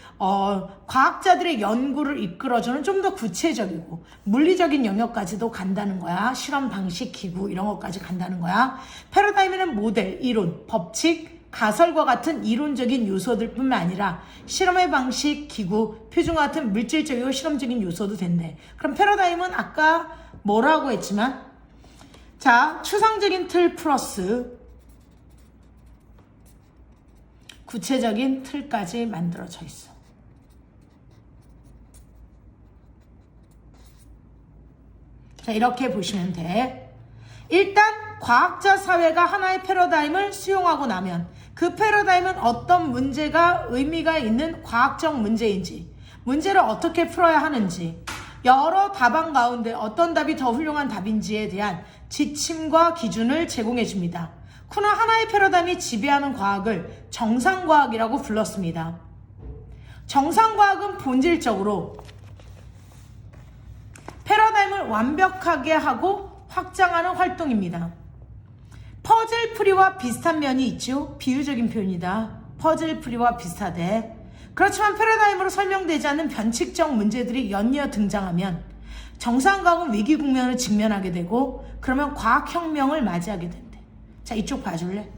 과학자들의 연구를 이끌어주는 좀 더 구체적이고 물리적인 영역까지도 간다는 거야. 실험 방식, 기구 이런 것까지 간다는 거야. 패러다임에는 모델, 이론, 법칙, 가설과 같은 이론적인 요소들뿐만 아니라 실험의 방식, 기구, 표준과 같은 물질적이고 실험적인 요소도 된대. 그럼 패러다임은 아까 뭐라고 했지만 자, 추상적인 틀 플러스 구체적인 틀까지 만들어져 있어. 자, 이렇게 보시면 돼. 일단 과학자 사회가 하나의 패러다임을 수용하고 나면 그 패러다임은 어떤 문제가 의미가 있는 과학적 문제인지, 문제를 어떻게 풀어야 하는지, 여러 답안 가운데 어떤 답이 더 훌륭한 답인지에 대한 지침과 기준을 제공해 줍니다. 쿠는 하나의 패러다임이 지배하는 과학을 정상과학이라고 불렀습니다. 정상과학은 본질적으로 패러다임을 완벽하게 하고 확장하는 활동입니다. 퍼즐풀이와 비슷한 면이 있죠. 비유적인 표현이다. 퍼즐풀이와 비슷하대. 그렇지만 패러다임으로 설명되지 않는 변칙적 문제들이 연이어 등장하면 정상과학은 위기 국면을 직면하게 되고 그러면 과학혁명을 맞이하게 된대. 자, 이쪽 봐줄래?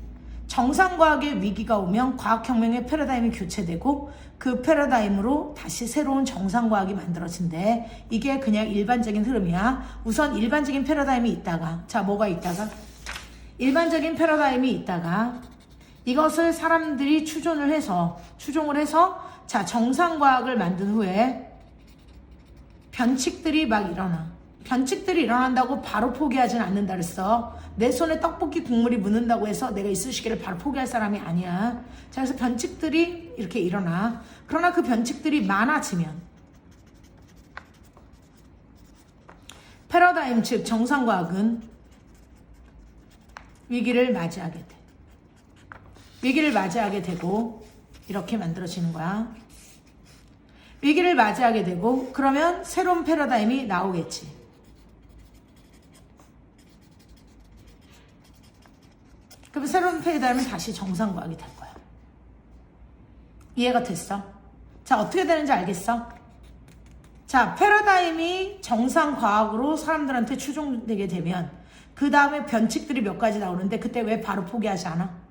정상과학의 위기가 오면 과학혁명의 패러다임이 교체되고 그 패러다임으로 다시 새로운 정상과학이 만들어진대. 이게 그냥 일반적인 흐름이야. 우선 일반적인 패러다임이 있다가, 자, 뭐가 있다가? 일반적인 패러다임이 있다가 이것을 사람들이 추종을 해서 자, 정상과학을 만든 후에 변칙들이 막 일어나. 변칙들이 일어난다고 바로 포기하진 않는다 그랬어. 내 손에 떡볶이 국물이 묻는다고 해서 내가 이쑤시개를 바로 포기할 사람이 아니야. 자, 그래서 변칙들이 이렇게 일어나. 그러나 그 변칙들이 많아지면 패러다임 즉 정상과학은 위기를 맞이하게 돼. 위기를 맞이하게 되고 이렇게 만들어지는 거야. 위기를 맞이하게 되고 그러면 새로운 패러다임이 나오겠지. 그럼 새로운 패러다임은 다시 정상과학이 될 거야. 이해가 됐어? 자, 어떻게 되는지 알겠어? 자, 패러다임이 정상과학으로 사람들한테 추종되게 되면 그 다음에 변칙들이 몇 가지 나오는데 그때 왜 바로 포기하지 않아?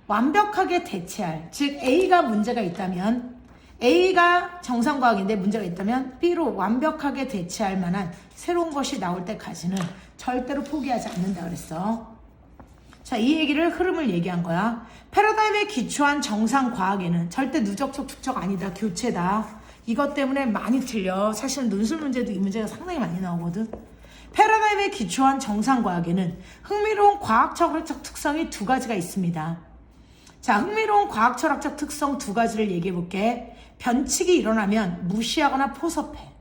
완벽하게 대체할, 즉 A가 문제가 있다면 A가 정상과학인데 문제가 있다면 B로 완벽하게 대체할 만한 새로운 것이 나올 때까지는 절대로 포기하지 않는다 그랬어. 자, 이 얘기를 흐름을 얘기한 거야. 패러다임에 기초한 정상과학에는 절대 누적적 축적 아니다. 교체다. 이것 때문에 많이 틀려. 사실은 논술 문제도 이 문제가 상당히 많이 나오거든. 패러다임에 기초한 정상과학에는 흥미로운 과학철학적 특성이 두 가지가 있습니다. 자, 흥미로운 과학철학적 특성 두 가지를 얘기해 볼게. 변칙이 일어나면 무시하거나 포섭해.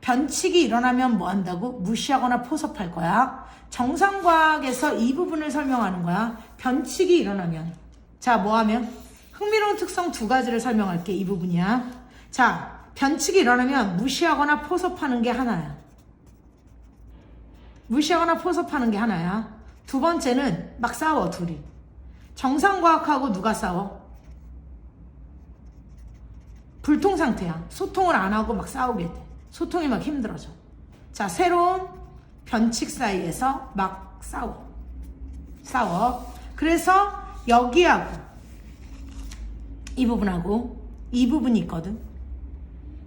변칙이 일어나면 뭐 한다고? 무시하거나 포섭할 거야. 정상과학에서 이 부분을 설명하는 거야. 변칙이 일어나면. 자, 뭐 하면? 흥미로운 특성 두 가지를 설명할게. 이 부분이야. 자, 변칙이 일어나면 무시하거나 포섭하는 게 하나야. 무시하거나 포섭하는 게 하나야. 두 번째는 막 싸워, 둘이. 정상과학하고 누가 싸워? 불통 상태야. 소통을 안 하고 막 싸우게 돼. 소통이 막 힘들어져. 자, 새로운 변칙 사이에서 막 싸워. 그래서 여기하고 이 부분하고 이 부분이 있거든.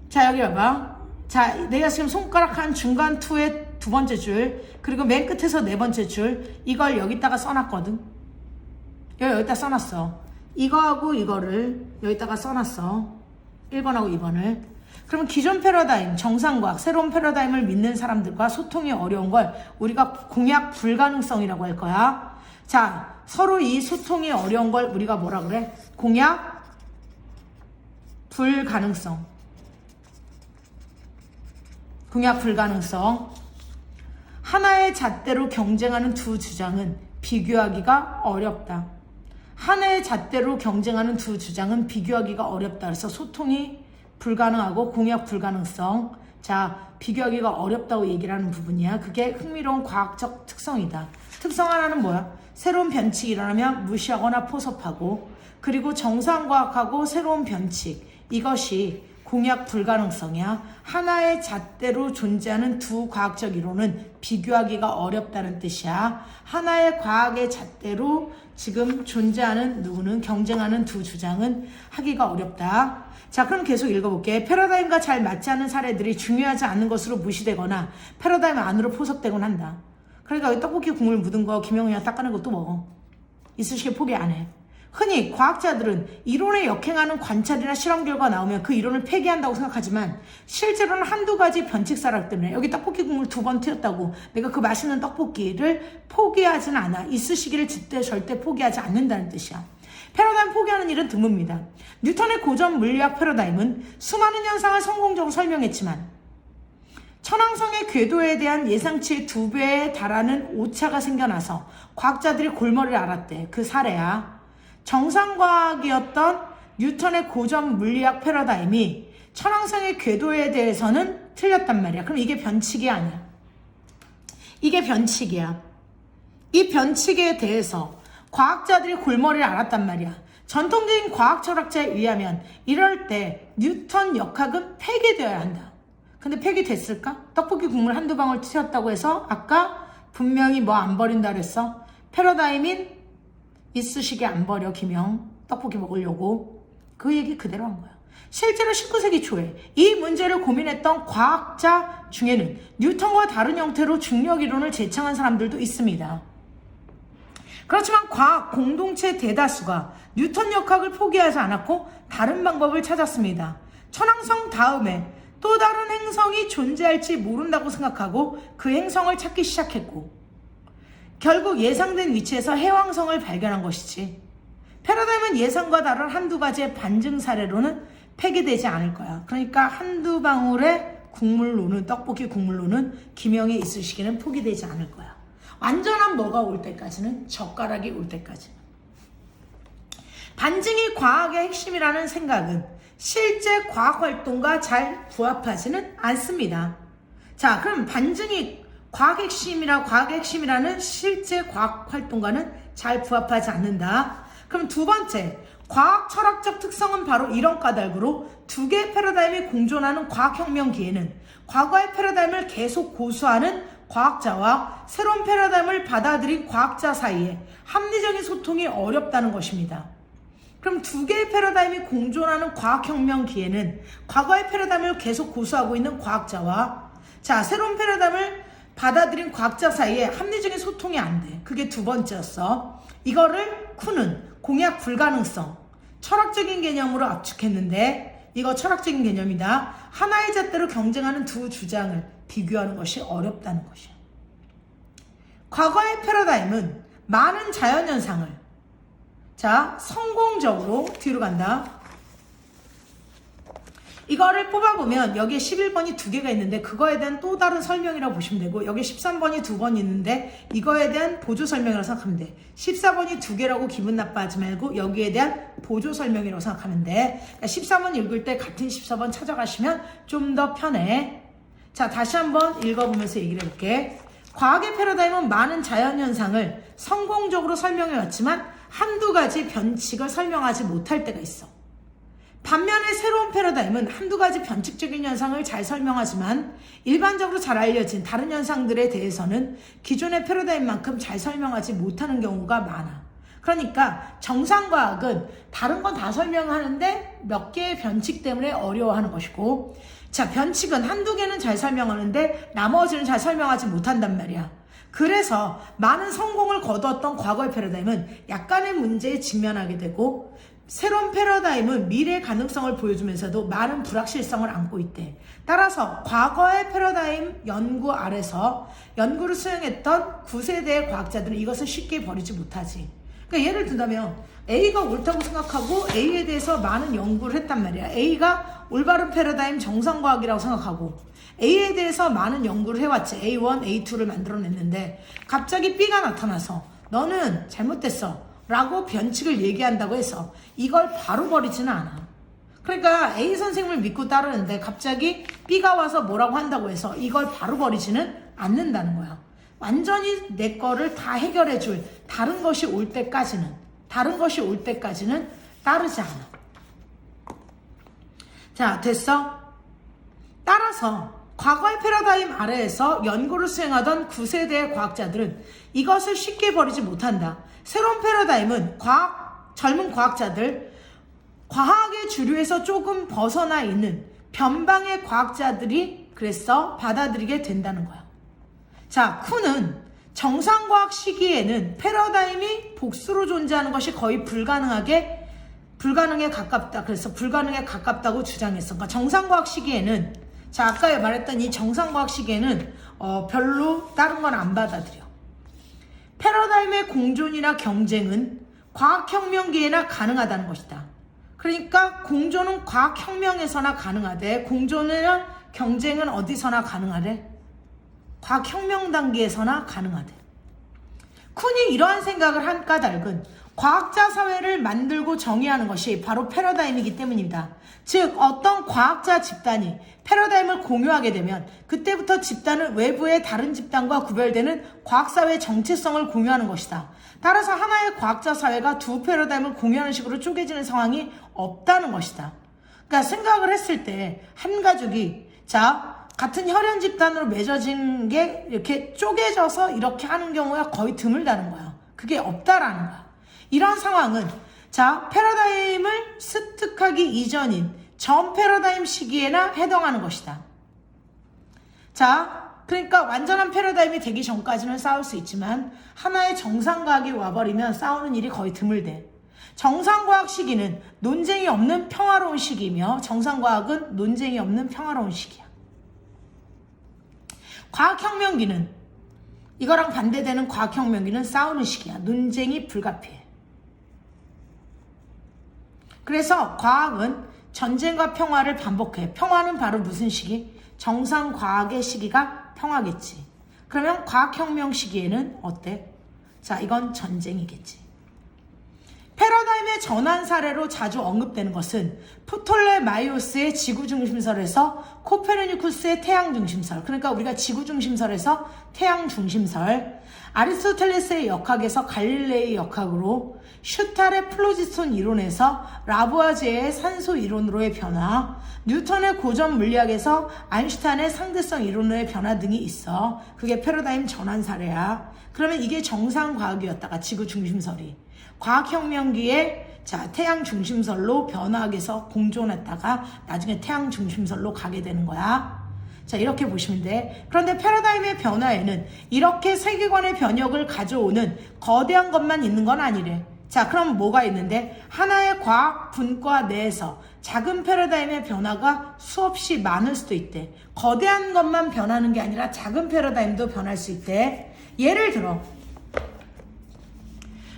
자, 여기 봐봐. 자, 내가 지금 손가락 한 중간 투의 두 번째 줄, 그리고 맨 끝에서 네 번째 줄, 이걸 여기다가 써놨거든. 여기다 써놨어. 이거하고 이거를 여기다가 써놨어. 1번하고 2번을. 그러면 기존 패러다임, 정상과학, 새로운 패러다임을 믿는 사람들과 소통이 어려운 걸 우리가 공약 불가능성이라고 할 거야. 자, 서로 이 소통이 어려운 걸 우리가 뭐라 그래? 공약 불가능성. 공약 불가능성. 하나의 잣대로 경쟁하는 두 주장은 비교하기가 어렵다. 하나의 잣대로 경쟁하는 두 주장은 비교하기가 어렵다. 그래서 소통이 불가능하고 공약 불가능성. 자, 비교하기가 어렵다고 얘기를 하는 부분이야. 그게 흥미로운 과학적 특성이다. 특성 하나는 뭐야? 새로운 변칙이 일어나면 무시하거나 포섭하고, 그리고 정상과학하고 새로운 변칙, 이것이 공약 불가능성이야. 하나의 잣대로 존재하는 두 과학적 이론은 비교하기가 어렵다는 뜻이야. 하나의 과학의 잣대로 지금 존재하는 누구는 경쟁하는 두 주장은 하기가 어렵다. 자, 그럼 계속 읽어볼게. 패러다임과 잘 맞지 않는 사례들이 중요하지 않은 것으로 무시되거나 패러다임 안으로 포섭되곤 한다. 그러니까 여기 떡볶이 국물 묻은 거 김영훈이가 닦아낸 것도 먹어. 이쑤시개 포기 안 해. 흔히 과학자들은 이론에 역행하는 관찰이나 실험 결과 나오면 그 이론을 폐기한다고 생각하지만 실제로는 한두 가지 변칙사락 때문에 여기 떡볶이 국물 2번 튀었다고 내가 그 맛있는 떡볶이를 포기하지는 않아. 이쑤시개를 절대 포기하지 않는다는 뜻이야. 패러다임 포기하는 일은 드뭅니다. 뉴턴의 고전 물리학 패러다임은 수많은 현상을 성공적으로 설명했지만 천왕성의 궤도에 대한 예상치의 2배에 달하는 오차가 생겨나서 과학자들이 골머리를 앓았대. 그 사례야. 정상과학이었던 뉴턴의 고전 물리학 패러다임이 천왕성의 궤도에 대해서는 틀렸단 말이야. 그럼 이게 변칙이 아니야. 이게 변칙이야. 이 변칙에 대해서 과학자들이 골머리를 앓았단 말이야. 전통적인 과학 철학자에 의하면 이럴 때 뉴턴 역학은 폐기되어야 한다. 근데 폐기됐을까? 떡볶이 국물 한두 방울 튀었다고 해서 아까 분명히 뭐 안 버린다 그랬어? 패러다임인 이쑤시개 안 버려 김영 떡볶이 먹으려고. 그 얘기 그대로 한 거야. 실제로 19세기 초에 이 문제를 고민했던 과학자 중에는 뉴턴과 다른 형태로 중력 이론을 제창한 사람들도 있습니다. 그렇지만 과학 공동체 대다수가 뉴턴 역학을 포기하지 않았고 다른 방법을 찾았습니다. 천왕성 다음에 또 다른 행성이 존재할지 모른다고 생각하고 그 행성을 찾기 시작했고 결국 예상된 위치에서 해왕성을 발견한 것이지. 패러다임은 예상과 다른 한두 가지의 반증 사례로는 폐기되지 않을 거야. 그러니까 한두 방울의 국물로는 떡볶이 국물로는 김영의 이쑤시개는 포기되지 않을 거야. 완전한 뭐가 올 때까지는 젓가락이 올 때까지. 반증이 과학의 핵심이라는 생각은 실제 과학활동과 잘 부합하지는 않습니다. 자, 그럼 반증이 과학의 핵심이라는 실제 과학활동과는 잘 부합하지 않는다. 그럼 두 번째, 과학 철학적 특성은 바로 이런 까닭으로 두 개의 패러다임이 공존하는 과학혁명 기에는 과거의 패러다임을 계속 고수하는 과학자와 새로운 패러다임을 받아들인 과학자 사이에 합리적인 소통이 어렵다는 것입니다. 그럼 두 개의 패러다임이 공존하는 과학혁명 기에는 과거의 패러다임을 계속 고수하고 있는 과학자와 새로운 패러다임을 받아들인 과학자 사이에 합리적인 소통이 안 돼. 그게 두 번째였어. 이거를 쿠는 공약 불가능성, 철학적인 개념으로 압축했는데 이거 철학적인 개념이다. 하나의 잣대로 경쟁하는 두 주장을 비교하는 것이 어렵다는 것이야. 과거의 패러다임은 많은 자연현상을 성공적으로 뒤로 간다. 이거를 뽑아보면 여기에 11번이 두 개가 있는데 그거에 대한 또 다른 설명이라고 보시면 되고 여기 13번이 두 번 있는데 이거에 대한 보조 설명이라고 생각하면 돼. 14번이 두 개라고 기분 나빠하지 말고 여기에 대한 보조 설명이라고 생각하면 돼. 그러니까 13번 읽을 때 같은 14번 찾아가시면 좀 더 편해. 자, 다시 한번 읽어보면서 얘기를 해볼게. 과학의 패러다임은 많은 자연현상을 성공적으로 설명해왔지만 한두 가지 변칙을 설명하지 못할 때가 있어. 반면에 새로운 패러다임은 한두 가지 변칙적인 현상을 잘 설명하지만 일반적으로 잘 알려진 다른 현상들에 대해서는 기존의 패러다임만큼 잘 설명하지 못하는 경우가 많아. 그러니까 정상과학은 다른 건 다 설명하는데 몇 개의 변칙 때문에 어려워하는 것이고 변칙은 한두 개는 잘 설명하는데 나머지는 잘 설명하지 못한단 말이야. 그래서 많은 성공을 거두었던 과거의 패러다임은 약간의 문제에 직면하게 되고 새로운 패러다임은 미래의 가능성을 보여주면서도 많은 불확실성을 안고 있대. 따라서 과거의 패러다임 연구 아래서 연구를 수행했던 9세대의 과학자들은 이것을 쉽게 버리지 못하지. 그러니까 예를 든다면 A가 옳다고 생각하고 A에 대해서 많은 연구를 했단 말이야. A가 올바른 패러다임 정상과학이라고 생각하고 A에 대해서 많은 연구를 해왔지. A1, A2를 만들어냈는데 갑자기 B가 나타나서 너는 잘못됐어 라고 변칙을 얘기한다고 해서 이걸 바로 버리지는 않아. 그러니까 A 선생님을 믿고 따르는데 갑자기 B가 와서 뭐라고 한다고 해서 이걸 바로 버리지는 않는다는 거야. 완전히 내 거를 다 해결해 줄 다른 것이 올 때까지는 따르지 않아. 자, 됐어? 따라서 과거의 패러다임 아래에서 연구를 수행하던 9세대의 과학자들은 이것을 쉽게 버리지 못한다. 새로운 패러다임은 젊은 과학자들, 과학의 주류에서 조금 벗어나 있는 변방의 과학자들이 그래서 받아들이게 된다는 거야. 자, 쿠는 정상과학 시기에는 패러다임이 복수로 존재하는 것이 거의 불가능에 가깝다. 그래서 불가능에 가깝다고 주장했어. 그러니까 정상과학 시기에는, 자, 아까 말했던 이 정상과학 시기에는 별로 다른 건 안 받아들여. 패러다임의 공존이나 경쟁은 과학혁명기에나 가능하다는 것이다. 그러니까 공존은 과학혁명에서나 가능하되 공존이나 경쟁은 어디서나 가능하대? 과학혁명 단계에서나 가능하대. 쿤이 이러한 생각을 한 까닭은 과학자 사회를 만들고 정의하는 것이 바로 패러다임이기 때문입니다. 즉 어떤 과학자 집단이 패러다임을 공유하게 되면 그때부터 집단은 외부의 다른 집단과 구별되는 과학사회의 정체성을 공유하는 것이다. 따라서 하나의 과학자 사회가 두 패러다임을 공유하는 식으로 쪼개지는 상황이 없다는 것이다. 그러니까 생각을 했을 때 한 가족이 같은 혈연 집단으로 맺어진 게 이렇게 쪼개져서 이렇게 하는 경우가 거의 드물다는 거야. 그게 없다라는 거야. 이런 상황은 패러다임을 습득하기 이전인 전 패러다임 시기에나 해당하는 것이다. 그러니까 완전한 패러다임이 되기 전까지는 싸울 수 있지만 하나의 정상과학이 와버리면 싸우는 일이 거의 드물대. 정상과학 시기는 논쟁이 없는 평화로운 시기이며 정상과학은 논쟁이 없는 평화로운 시기야. 과학혁명기는 이거랑 반대되는 과학혁명기는 싸우는 시기야. 논쟁이 불가피해. 그래서 과학은 전쟁과 평화를 반복해. 평화는 바로 무슨 시기? 정상과학의 시기가 평화겠지. 그러면 과학혁명 시기에는 어때? 이건 전쟁이겠지. 패러다임의 전환 사례로 자주 언급되는 것은 프톨레마이오스의 지구중심설에서 코페르니쿠스의 태양중심설, 그러니까 우리가 지구중심설에서 태양중심설, 아리스토텔레스의 역학에서 갈릴레이의 역학으로, 슈탈의 플로지스톤 이론에서 라부아제의 산소 이론으로의 변화, 뉴턴의 고전 물리학에서 아인슈타인의 상대성 이론으로의 변화 등이 있어. 그게 패러다임 전환 사례야. 그러면 이게 정상과학이었다가 지구중심설이 과학혁명기에 태양중심설로 변화하게서 공존했다가 나중에 태양중심설로 가게 되는 거야. 이렇게 보시면 돼. 그런데 패러다임의 변화에는 이렇게 세계관의 변혁을 가져오는 거대한 것만 있는 건 아니래. 그럼 뭐가 있는데? 하나의 과학 분과 내에서 작은 패러다임의 변화가 수없이 많을 수도 있대. 거대한 것만 변하는 게 아니라 작은 패러다임도 변할 수 있대. 예를 들어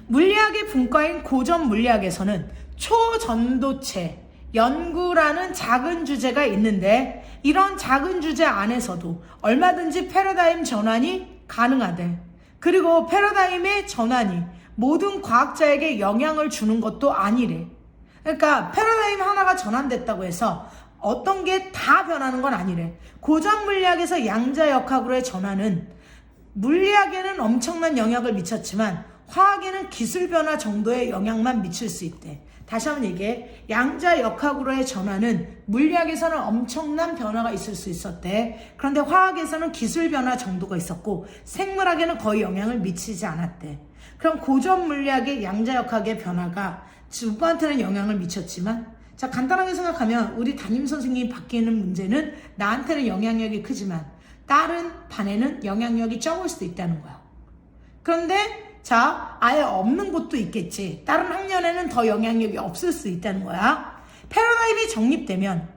물리학의 분과인 고전 물리학에서는 초전도체 연구라는 작은 주제가 있는데 이런 작은 주제 안에서도 얼마든지 패러다임 전환이 가능하대. 그리고 패러다임의 전환이 모든 과학자에게 영향을 주는 것도 아니래. 그러니까 패러다임 하나가 전환됐다고 해서 어떤 게 다 변하는 건 아니래. 고전 물리학에서 양자역학으로의 전환은 물리학에는 엄청난 영향을 미쳤지만 화학에는 기술 변화 정도의 영향만 미칠 수 있대. 다시 한번 얘기해. 양자역학으로의 전환은 물리학에서는 엄청난 변화가 있을 수 있었대. 그런데 화학에서는 기술 변화 정도가 있었고 생물학에는 거의 영향을 미치지 않았대. 그럼 고전 물리학의 양자역학의 변화가 누구한테는 영향을 미쳤지만, 간단하게 생각하면 우리 담임 선생님이 바뀌는 문제는 나한테는 영향력이 크지만 다른 반에는 영향력이 적을 수도 있다는 거야. 그런데 아예 없는 곳도 있겠지. 다른 학년에는 더 영향력이 없을 수 있다는 거야. 패러다임이 정립되면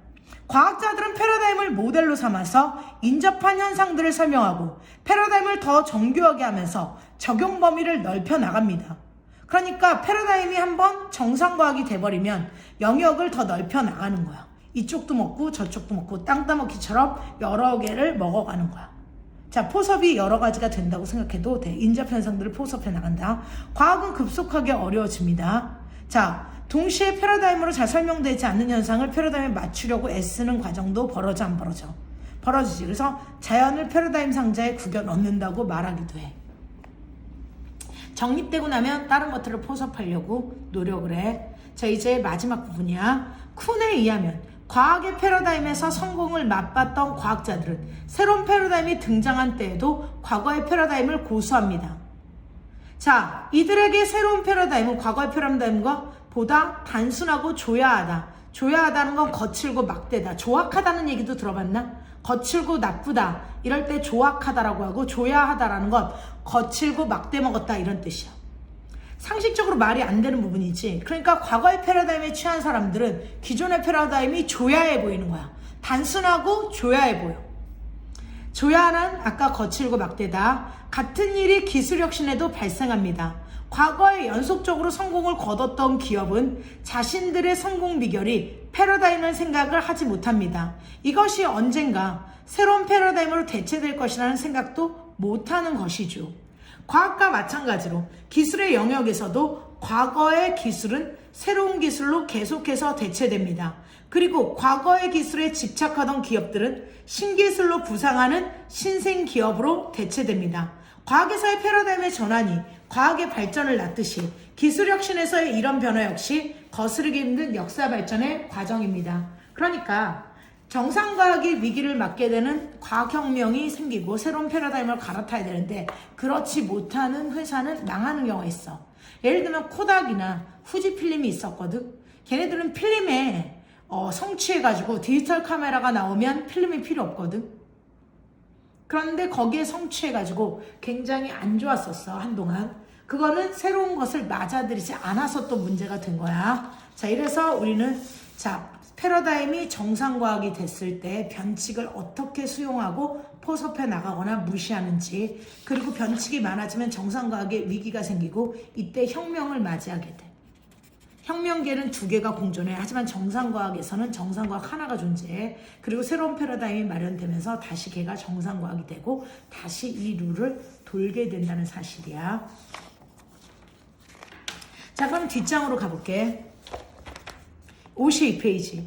과학자들은 패러다임을 모델로 삼아서 인접한 현상들을 설명하고 패러다임을 더 정교하게 하면서 적용 범위를 넓혀 나갑니다. 그러니까 패러다임이 한번 정상과학이 돼버리면 영역을 더 넓혀 나가는 거야. 이쪽도 먹고 저쪽도 먹고 땅 따먹기처럼 여러 개를 먹어가는 거야. 포섭이 여러 가지가 된다고 생각해도 돼. 인접 현상들을 포섭해 나간다. 과학은 급속하게 어려워집니다. 동시에 패러다임으로 잘 설명되지 않는 현상을 패러다임에 맞추려고 애쓰는 과정도 벌어져 안 벌어져? 벌어지지. 그래서 자연을 패러다임 상자에 구겨 넣는다고 말하기도 해. 정립되고 나면 다른 것들을 포섭하려고 노력을 해. 자, 이제 마지막 부분이야. 쿤에 의하면 과학의 패러다임에서 성공을 맛봤던 과학자들은 새로운 패러다임이 등장한 때에도 과거의 패러다임을 고수합니다. 자, 이들에게 새로운 패러다임은 과거의 패러다임과 보다 단순하고 조야하다. 조야하다는 건 거칠고 막대다. 조악하다는 얘기도 들어봤나? 거칠고 나쁘다. 이럴 때 조악하다라고 하고, 조야하다라는 건 거칠고 막대 먹었다 이런 뜻이야. 상식적으로 말이 안 되는 부분이지. 그러니까 과거의 패러다임에 취한 사람들은 기존의 패러다임이 조야해 보이는 거야. 단순하고 조야해 보여. 조야는 아까 거칠고 막대다. 같은 일이 기술 혁신에도 발생합니다. 과거에 연속적으로 성공을 거뒀던 기업은 자신들의 성공 비결이 패러다임을 생각을 하지 못합니다. 이것이 언젠가 새로운 패러다임으로 대체될 것이라는 생각도 못하는 것이죠. 과학과 마찬가지로 기술의 영역에서도 과거의 기술은 새로운 기술로 계속해서 대체됩니다. 그리고 과거의 기술에 집착하던 기업들은 신기술로 부상하는 신생기업으로 대체됩니다. 과학에서의 패러다임의 전환이 과학의 발전을 낳듯이 기술 혁신에서의 이런 변화 역시 거스르기 힘든 역사 발전의 과정입니다. 그러니까 정상과학이 위기를 맞게 되는 과학혁명이 생기고 새로운 패러다임을 갈아타야 되는데 그렇지 못하는 회사는 망하는 경우가 있어. 예를 들면 코닥이나 후지필름이 있었거든. 걔네들은 필름에 성취해가지고 디지털 카메라가 나오면 필름이 필요 없거든. 그런데 거기에 성취해가지고 굉장히 안 좋았었어, 한동안. 그거는 새로운 것을 맞아들이지 않아서 또 문제가 된 거야. 자, 이래서 우리는 패러다임이 정상과학이 됐을 때 변칙을 어떻게 수용하고 포섭해 나가거나 무시하는지, 그리고 변칙이 많아지면 정상과학에 위기가 생기고 이때 혁명을 맞이하게 돼. 혁명계는 두 개가 공존해. 하지만 정상과학에서는 정상과학 하나가 존재해. 그리고 새로운 패러다임이 마련되면서 다시 걔가 정상과학이 되고 다시 이 룰을 돌게 된다는 사실이야. 자, 그럼 뒷장으로 가볼게. 52페이지.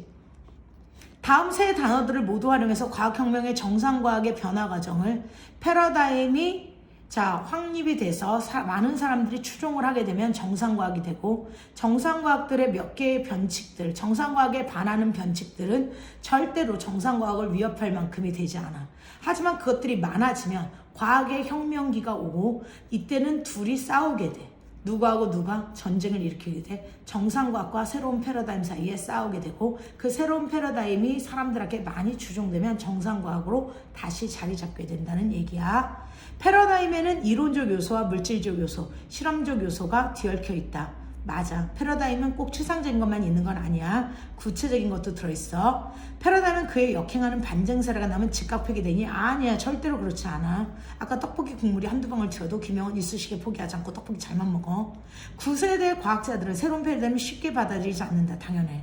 다음 세 단어들을 모두 활용해서 과학혁명의 정상과학의 변화 과정을 패러다임이 확립이 돼서 많은 사람들이 추종을 하게 되면 정상과학이 되고, 정상과학들의 몇 개의 변칙들, 정상과학에 반하는 변칙들은 절대로 정상과학을 위협할 만큼이 되지 않아. 하지만 그것들이 많아지면 과학의 혁명기가 오고 이때는 둘이 싸우게 돼. 누구하고 누가 전쟁을 일으키게 돼. 정상과학과 새로운 패러다임 사이에 싸우게 되고, 그 새로운 패러다임이 사람들에게 많이 추종되면 정상과학으로 다시 자리 잡게 된다는 얘기야. 패러다임에는 이론적 요소와 물질적 요소, 실험적 요소가 뒤얽혀 있다. 맞아. 패러다임은 꼭 추상적인 것만 있는 건 아니야. 구체적인 것도 들어있어. 패러다임은 그에 역행하는 반증 사례가 나면 즉각 폐기되니? 아니야. 절대로 그렇지 않아. 아까 떡볶이 국물이 한두 방울 튀어도 김영은 이쑤시개 포기하지 않고 떡볶이 잘만 먹어. 9세대 과학자들은 새로운 패러다임을 쉽게 받아들이지 않는다. 당연해.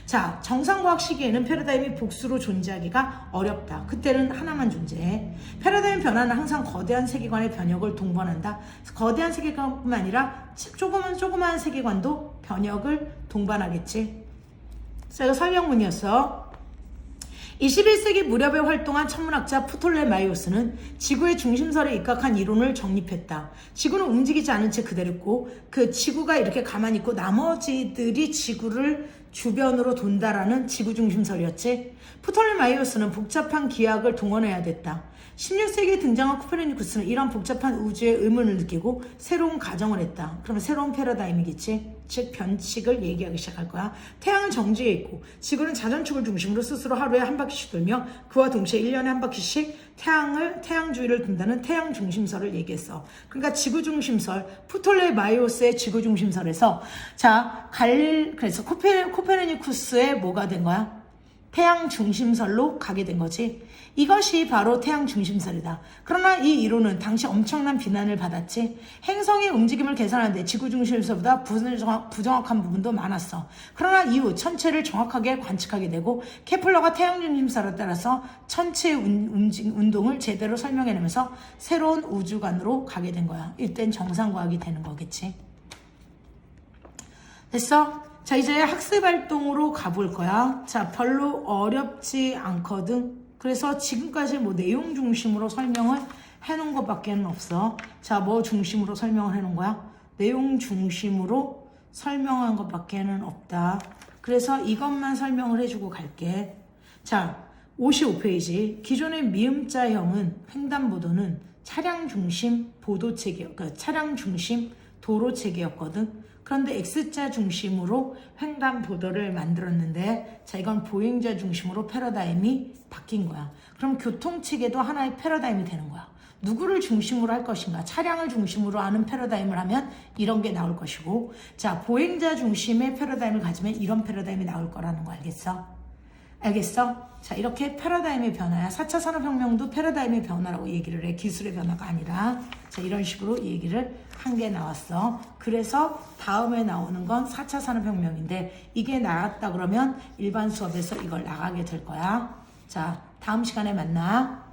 자, 정상과학 시기에는 패러다임이 복수로 존재하기가 어렵다. 그때는 하나만 존재해. 패러다임 변화는 항상 거대한 세계관의 변혁을 동반한다. 거대한 세계관뿐만 아니라 조그만 세계관도 변혁을 동반하겠지. 자, 이거 설명문이었어. 21세기 무렵에 활동한 천문학자 프톨레마이오스는 지구의 중심설에 입각한 이론을 정립했다. 지구는 움직이지 않은 채 그대로 있고, 그 지구가 이렇게 가만히 있고 나머지들이 지구를 주변으로 돈다라는 지구 중심설이었지. 프톨레마이오스는 복잡한 기하학을 동원해야 됐다. 16세기에 등장한 코페르니쿠스는 이런 복잡한 우주의 의문을 느끼고 새로운 가정을 했다. 그러면 새로운 패러다임이겠지. 즉 변칙을 얘기하기 시작할 거야. 태양은 정지해 있고 지구는 자전축을 중심으로 스스로 하루에 한 바퀴씩 돌며 그와 동시에 1년에 한 바퀴씩 태양 주위를 돈다는 태양 중심설을 얘기했어. 그러니까 지구 중심설, 프톨레마이오스의 지구 중심설에서 그래서 코페르니쿠스의 뭐가 된 거야? 태양 중심설로 가게 된 거지. 이것이 바로 태양 중심설이다. 그러나 이 이론은 당시 엄청난 비난을 받았지. 행성의 움직임을 계산하는데 지구 중심설보다 부정확한 부분도 많았어. 그러나 이후 천체를 정확하게 관측하게 되고 케플러가 태양 중심설에 따라서 천체의 운동을 제대로 설명해내면서 새로운 우주관으로 가게 된 거야. 이땐 정상과학이 되는 거겠지. 됐어? 자, 이제 학습활동으로 가볼 거야. 자, 별로 어렵지 않거든. 그래서 지금까지 뭐 내용 중심으로 설명을 해놓은 것밖에 없어. 자, 뭐 중심으로 설명을 해놓은 거야? 내용 중심으로 설명한 것밖에는 없다. 그래서 이것만 설명을 해주고 갈게. 자, 55페이지. 기존의 미음자형은 횡단보도는 차량 중심 보도체계, 그러니까 차량 중심 도로체계였거든. 그런데 X자 중심으로 횡단보도를 만들었는데, 자, 이건 보행자 중심으로 패러다임이 바뀐 거야. 그럼 교통체계도 하나의 패러다임이 되는 거야. 누구를 중심으로 할 것인가? 차량을 중심으로 하는 패러다임을 하면 이런 게 나올 것이고, 자, 보행자 중심의 패러다임을 가지면 이런 패러다임이 나올 거라는 거 알겠어? 알겠어? 자, 이렇게 패러다임의 변화야. 4차 산업혁명도 패러다임의 변화라고 얘기를 해. 기술의 변화가 아니라. 자, 이런 식으로 얘기를 한 게 나왔어. 그래서 다음에 나오는 건 4차 산업혁명인데, 이게 나왔다 그러면 일반 수업에서 이걸 나가게 될 거야. 자, 다음 시간에 만나.